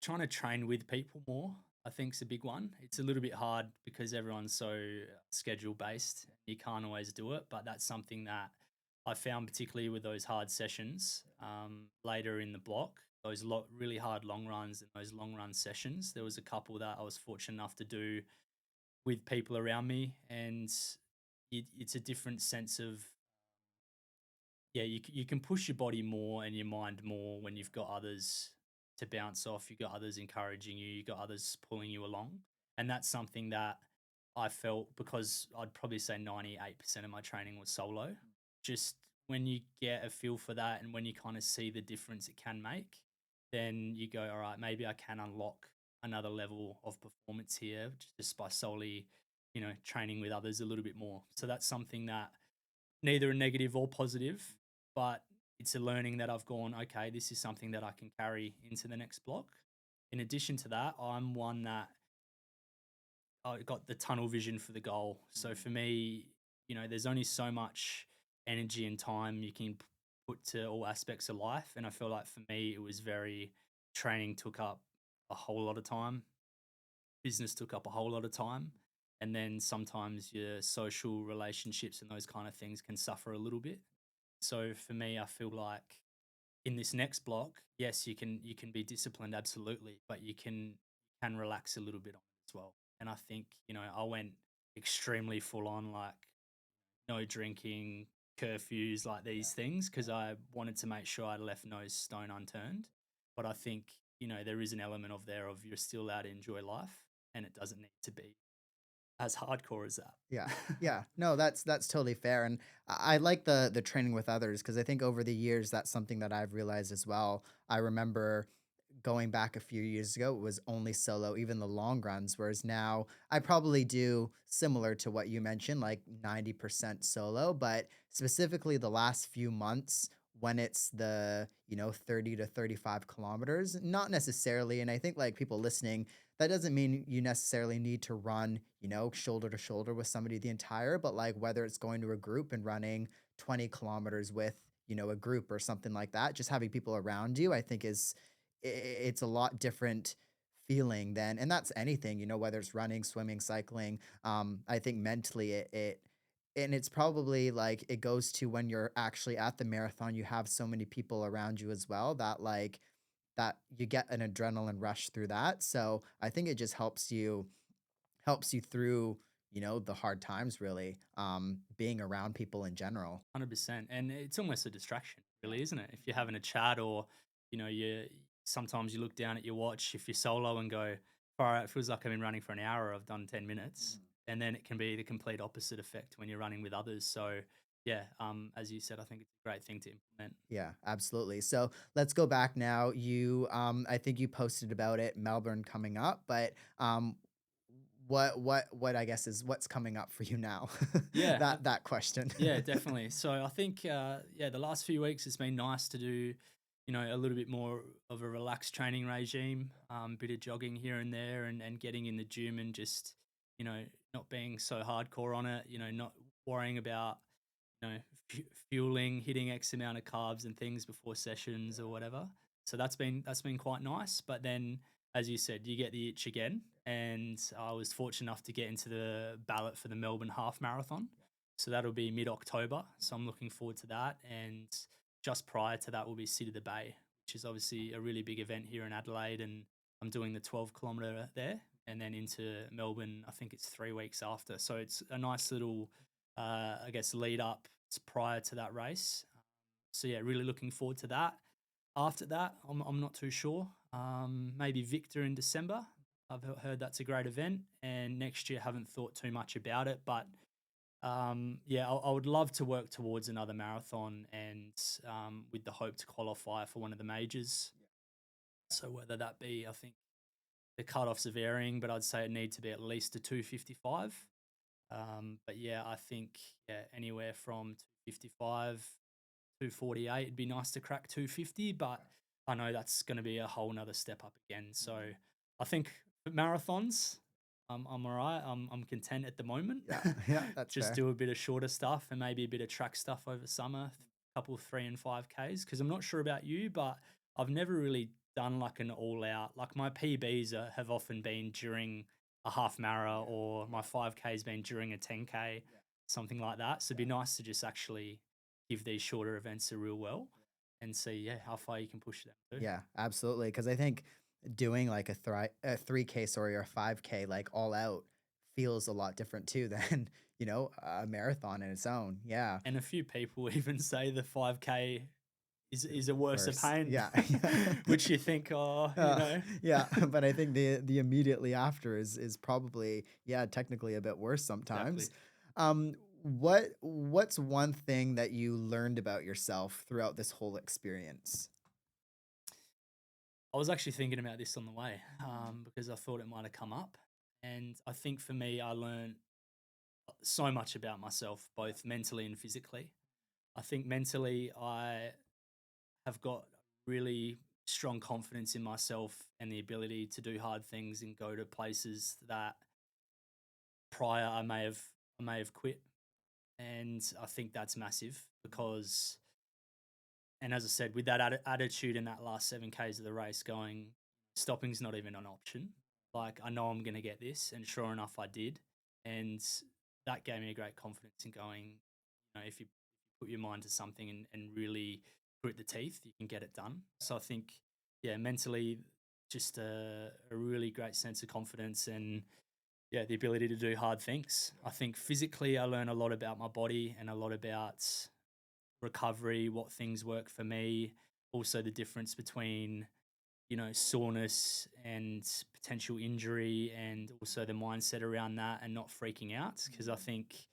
Speaker 3: trying to train with people more, I think is a big one. It's a little bit hard because everyone's so schedule based. You can't always do it, but that's something that I found, particularly with those hard sessions later in the block, those really hard long runs and those long run sessions. There was a couple that I was fortunate enough to do with people around me, and it's a different sense of, yeah, you can push your body more and your mind more when you've got others to bounce off. You've got others encouraging you. You've got others pulling you along, and that's something that I felt, because I'd probably say 98% of my training was solo. Just when you get a feel for that and when you kind of see the difference it can make, then you go, all right, maybe I can unlock another level of performance here just by solely, training with others a little bit more. So that's something that, neither a negative or positive, but it's a learning that I've gone, okay, this is something that I can carry into the next block. In addition to that, I'm one that I got the tunnel vision for the goal. So for me, there's only so much energy and time you can put to all aspects of life, and I feel like for me, it was very training took up a whole lot of time, business took up a whole lot of time, and then sometimes your social relationships and those kind of things can suffer a little bit. So for me, I feel like in this next block, yes, you can be disciplined, absolutely, but you can relax a little bit on it as well. And I think I went extremely full on, like no drinking, curfews, like these things, because I wanted to make sure I left no stone unturned. But I think there is an element of there of you're still allowed to enjoy life, and it doesn't need to be as hardcore as that.
Speaker 2: Yeah. Yeah. No, that's totally fair. And I like the training with others because I think over the years that's something that I've realized as well. I remember going back a few years ago, it was only solo, even the long runs. Whereas now I probably do similar to what you mentioned, like 90% solo, but specifically the last few months when it's the, 30 to 35 kilometers, not necessarily. And I think like people listening, that doesn't mean you necessarily need to run, shoulder to shoulder with somebody the entire, but like whether it's going to a group and running 20 kilometers with, a group or something like that, just having people around you, I think it's a lot different feeling than, and that's anything, whether it's running, swimming, cycling. I think mentally and it's probably like it goes to when you're actually at the marathon, you have so many people around you as well that like that you get an adrenaline rush through that. So I think it just helps you through, the hard times really. Being around people in general.
Speaker 3: 100%. And it's almost a distraction, really, isn't it? If you're having a chat or, you sometimes you look down at your watch if you're solo and go, all right, it feels like I've been running for an hour, I've done 10 minutes. And then it can be the complete opposite effect when you're running with others. So, yeah, as you said, I think it's a great thing to implement.
Speaker 2: Yeah, absolutely. So let's go back now. I think you posted about it, Melbourne coming up, but what I guess is what's coming up for you now?
Speaker 3: Yeah,
Speaker 2: That question.
Speaker 3: yeah, definitely. So I think, the last few weeks it's been nice to do, a little bit more of a relaxed training regime, bit of jogging here and there, and getting in the gym and just, you know, not being so hardcore on it. Not worrying about, you know, fueling, hitting X amount of carbs and things before sessions or whatever. So that's been quite nice. But then, as you said, you get the itch again, and I was fortunate enough to get into the ballot for the Melbourne Half Marathon. So that'll be mid October. So I'm looking forward to that. And just prior to that will be City of the Bay, which is obviously a really big event here in Adelaide, and I'm doing the 12-kilometer there, and then into Melbourne. I think it's 3 weeks after. So it's a nice little, I guess, lead up prior to that race. So yeah, really looking forward to that. After that, I'm not too sure. Maybe Victor in December. I've heard that's a great event, and next year haven't thought too much about it, but yeah, I would love to work towards another marathon, and with the hope to qualify for one of the majors. So whether that be, I think the cutoffs are varying, but I'd say it need to be at least a 255. But yeah, I think anywhere from 255, 248. It'd be nice to crack 250, but I know that's going to be a whole nother step up again. So I think for marathons, I'm all right. I'm content at the moment.
Speaker 2: Yeah, yeah, that's
Speaker 3: Just
Speaker 2: fair.
Speaker 3: do a bit of shorter stuff and maybe a bit of track stuff over summer, couple 3 and 5Ks. Because I'm not sure about you, but I've never really done like an all out. Like my PBs have often been during a half mara, or my 5K's been during a 10K, something like that. So it'd be nice to just actually give these shorter events a real well and see, yeah, how far you can push them too.
Speaker 2: Yeah, absolutely. Because I think doing like a 3K, sorry, or a 5K, like all out, feels a lot different too than a marathon in its own. Yeah,
Speaker 3: And a few people even say the 5K is a worse a
Speaker 2: worse.
Speaker 3: pain,
Speaker 2: Yeah,
Speaker 3: which you think, oh,
Speaker 2: yeah. But I think the immediately after is probably, yeah, technically a bit worse sometimes.
Speaker 3: exactly.
Speaker 2: What's one thing that you learned about yourself throughout this whole experience?
Speaker 3: I was actually thinking about this on the way, because I thought it might have come up. And I think for me, I learned so much about myself, both mentally and physically. I think mentally, I have got really strong confidence in myself and the ability to do hard things and go to places that prior I may have quit, and I think that's massive because, and as I said, with that attitude in that last 7Ks of the race, going, stopping's not even an option. Like, I know I'm going to get this. And sure enough, I did. And that gave me a great confidence in going, if you put your mind to something and really grit the teeth, you can get it done. So I think, yeah, mentally, just a really great sense of confidence and, yeah, the ability to do hard things. I think physically, I learn a lot about my body and a lot about recovery, what things work for me, also the difference between, soreness and potential injury, and also the mindset around that and not freaking out. Because I think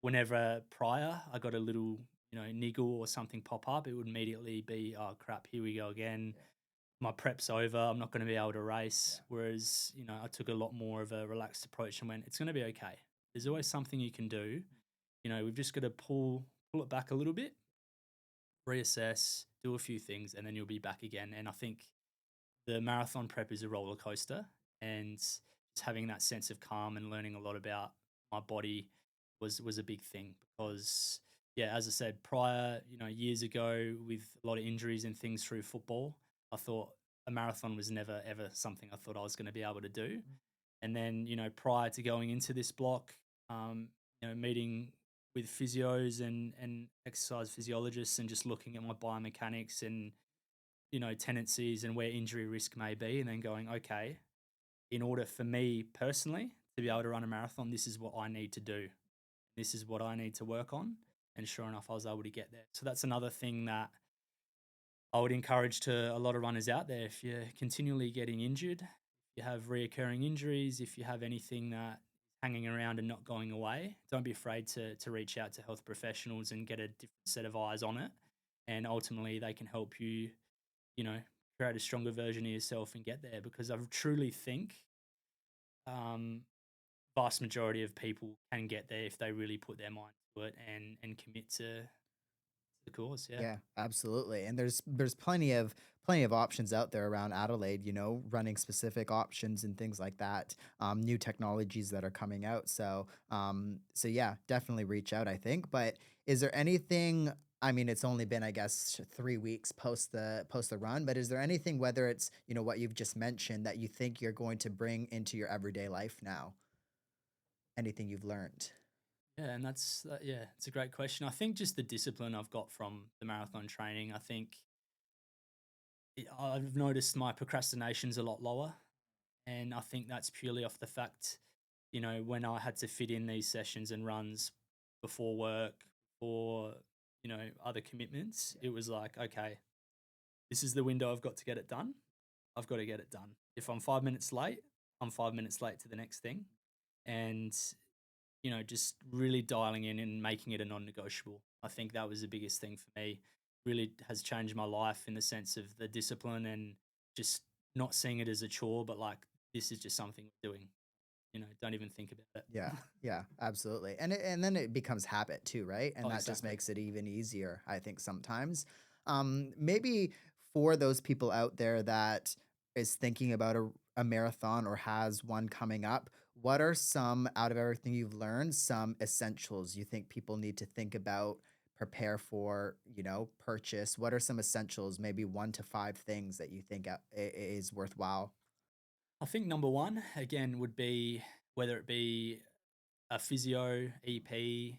Speaker 3: whenever prior I got a little, niggle or something pop up, it would immediately be, oh crap, here we go again. My prep's over. I'm not going to be able to race. Whereas, I took a lot more of a relaxed approach and went, it's going to be okay. There's always something you can do. We've just got to pull it back a little bit, reassess, do a few things, and then you'll be back again. And I think the marathon prep is a roller coaster, and just having that sense of calm and learning a lot about my body was a big thing because, yeah, as I said prior, years ago with a lot of injuries and things through football, I thought a marathon was never ever something I thought I was going to be able to do. And then, prior to going into this block, meeting with physios and exercise physiologists and just looking at my biomechanics and, tendencies and where injury risk may be, and then going, okay, in order for me personally to be able to run a marathon, this is what I need to do. This is what I need to work on. And sure enough, I was able to get there. So that's another thing that I would encourage to a lot of runners out there. If you're continually getting injured, if you have reoccurring injuries, if you have anything that is hanging around and not going away, don't be afraid to reach out to health professionals and get a different set of eyes on it. And ultimately, they can help you, you know, create a stronger version of yourself and get there. Because I truly think um, vast majority of people can get there if they really put their mind to it and commit to the cause. Yeah.
Speaker 2: Yeah, absolutely. And there's plenty of options out there around Adelaide, running specific options and things like that. New technologies that are coming out. So yeah, definitely reach out, I think. But is there anything, I mean, it's only been, I guess, 3 weeks post the run, but is there anything, whether it's, what you've just mentioned, that you think you're going to bring into your everyday life now? Anything you've learned?
Speaker 3: Yeah, and yeah, it's a great question. I think just the discipline I've got from the marathon training. I think I've noticed my procrastination's a lot lower, and I think that's purely off the fact, when I had to fit in these sessions and runs before work or other commitments, it was like, okay, this is the window I've got to get it done. I've got to get it done. If I'm 5 minutes late, I'm 5 minutes late to the next thing, and just really dialing in and making it a non-negotiable. I think that was the biggest thing for me. Really has changed my life in the sense of the discipline and just not seeing it as a chore, but like, this is just something we're doing. Don't even think about it.
Speaker 2: Yeah, yeah, absolutely. And then it becomes habit too, right? And
Speaker 3: Oh,
Speaker 2: that just
Speaker 3: exactly.
Speaker 2: makes it even easier, I think sometimes. Maybe for those people out there that is thinking about a marathon or has one coming up, what are some, out of everything you've learned, some essentials you think people need to think about, prepare for, purchase? What are some essentials, maybe 1 to 5 things that you think is worthwhile?
Speaker 3: I think number one again would be whether it be a physio, EP,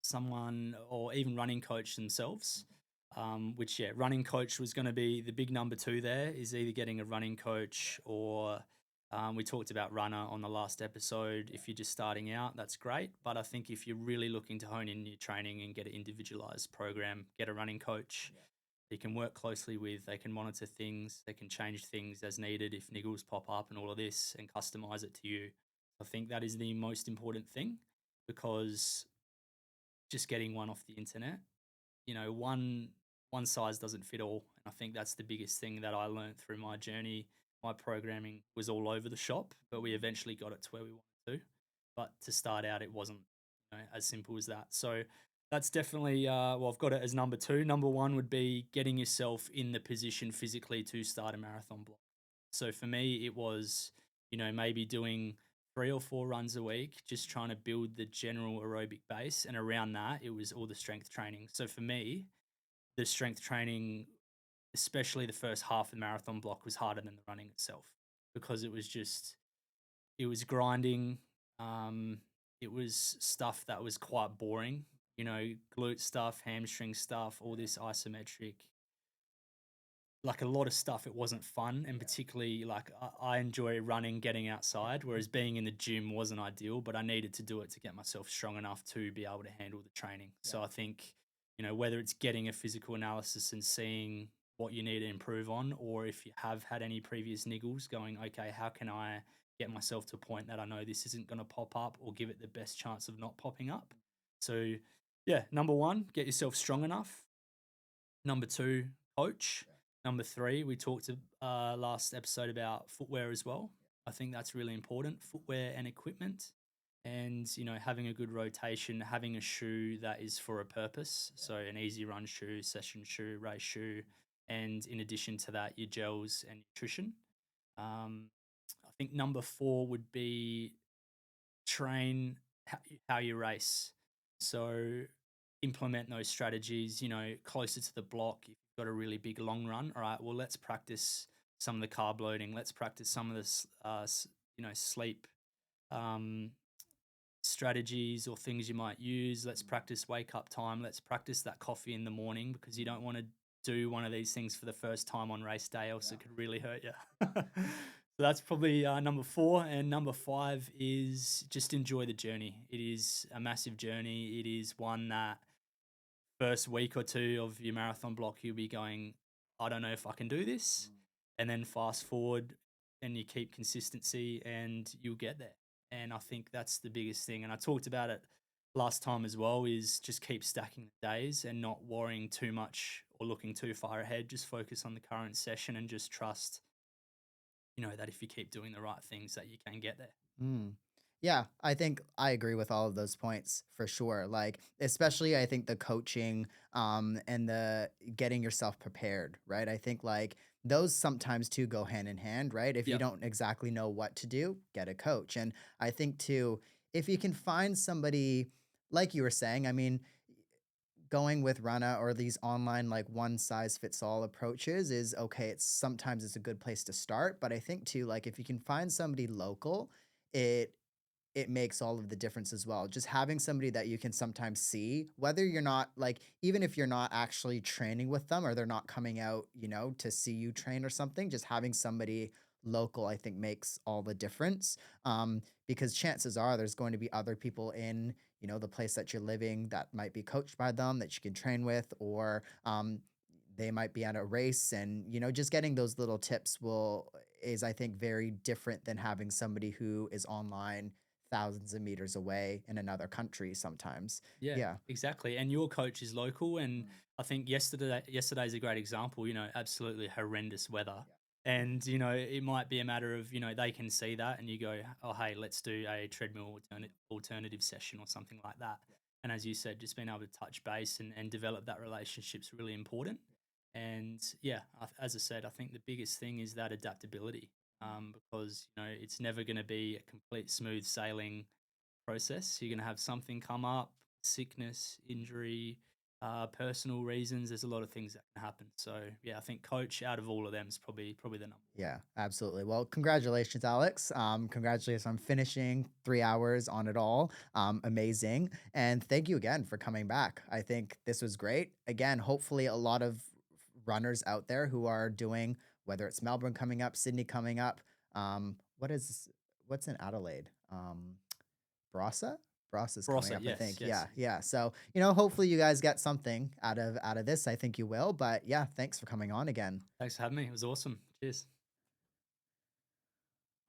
Speaker 3: someone, or even running coach themselves. Which, yeah, running coach was going to be the big number two. There is either getting a running coach or we talked about runner on the last episode. If you're just starting out, that's great. But I think if you're really looking to hone in your training and get an individualized program, get a running coach. They can work closely with, they can monitor things, they can change things as needed if niggles pop up and all of this and customize it to you. I think that is the most important thing because just getting one off the internet, one size doesn't fit all. And I think that's the biggest thing that I learned through my journey. My programming was all over the shop, but we eventually got it to where we wanted to. But to start out, it wasn't as simple as that. So that's definitely, well, I've got it as number two. Number one would be getting yourself in the position physically to start a marathon block. So for me, it was, maybe doing 3 or 4 runs a week, just trying to build the general aerobic base. And around that, it was all the strength training. So for me, the strength training, especially the first half of the marathon block, was harder than the running itself because it was grinding. Um, it was stuff that was quite boring, glute stuff, hamstring stuff, all this isometric, like a lot of stuff. It wasn't fun, and particularly like I enjoy running, getting outside, whereas being in the gym wasn't ideal, but I needed to do it to get myself strong enough to be able to handle the training. So I think, whether it's getting a physical analysis and seeing what you need to improve on, or if you have had any previous niggles, going, okay, how can I get myself to a point that I know this isn't going to pop up, or give it the best chance of not popping up. So yeah, number one, get yourself strong enough. Number two, coach. Number three, we talked last episode about footwear as well. I think that's really important, footwear and equipment. And, having a good rotation, having a shoe that is for a purpose. So an easy run shoe, session shoe, race shoe. And in addition to that, your gels and nutrition. Um, I think number four would be train how you race. So implement those strategies, closer to the block. If you've got a really big long run, all right, well, let's practice some of the carb loading. Let's practice some of the, sleep um, strategies or things you might use. Let's practice wake up time. Let's practice that coffee in the morning, because you don't want to do one of these things for the first time on race day, else it could really hurt you. So that's probably number four. And number five is just enjoy the journey. It is a massive journey. It is one that first week or two of your marathon block, you'll be going, I don't know if I can do this. And then fast forward and you keep consistency and you'll get there. And I think that's the biggest thing. And I talked about it last time as well, is just keep stacking the days and not worrying too much or looking too far ahead. Just focus on the current session and just trust, that if you keep doing the right things, that you can get there.
Speaker 2: Mm. Yeah, I think I agree with all of those points for sure. Like, especially I think the coaching and the getting yourself prepared, right? I think like those sometimes too go hand in hand, right? If you
Speaker 3: Yep.
Speaker 2: don't exactly know what to do, get a coach. And I think too, if you can find somebody like you were saying, I mean, going with Rana or these online like one size fits all approaches is okay. It's sometimes it's a good place to start, but I think too, like if you can find somebody local, it it makes all of the difference as well. Just having somebody that you can sometimes see, whether you're not like, even if you're not actually training with them or they're not coming out, to see you train or something, just having somebody local, I think makes all the difference. Because chances are there's going to be other people in, the place that you're living that might be coached by them that you can train with, or they might be on a race and, just getting those little tips is I think very different than having somebody who is online thousands of meters away in another country sometimes.
Speaker 3: Yeah,
Speaker 2: Yeah.
Speaker 3: exactly. And your coach is local, and I think yesterday's a great example. Absolutely horrendous weather, and it might be a matter of they can see that, and you go, oh hey, let's do a treadmill alternative session or something like that. And as you said, just being able to touch base and develop that relationship's really important. And yeah, as I said, I think the biggest thing is that adaptability, because it's never going to be a complete smooth sailing process. You're going to have something come up, sickness, injury, personal reasons. There's a lot of things that can happen. So yeah, I think coach out of all of them is probably the number one.
Speaker 2: Yeah, absolutely. Well, congratulations, Alex. Congratulations on finishing 3 hours on it all. Amazing. And thank you again for coming back. I think this was great. Again, hopefully a lot of runners out there who are doing, whether it's Melbourne coming up, Sydney coming up. What's in Adelaide? Brasa? Brasa's coming
Speaker 3: Barossa,
Speaker 2: up, I
Speaker 3: yes,
Speaker 2: think. Yeah,
Speaker 3: yes.
Speaker 2: yeah. So, hopefully you guys get something out of this. I think you will. But yeah, thanks for coming on again.
Speaker 3: Thanks for having me. It was awesome. Cheers.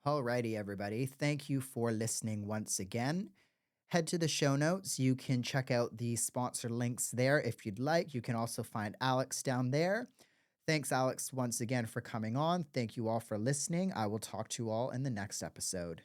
Speaker 2: Alrighty, everybody. Thank you for listening once again. Head to the show notes. You can check out the sponsor links there if you'd like. You can also find Alex down there. Thanks, Alex, once again for coming on. Thank you all for listening. I will talk to you all in the next episode.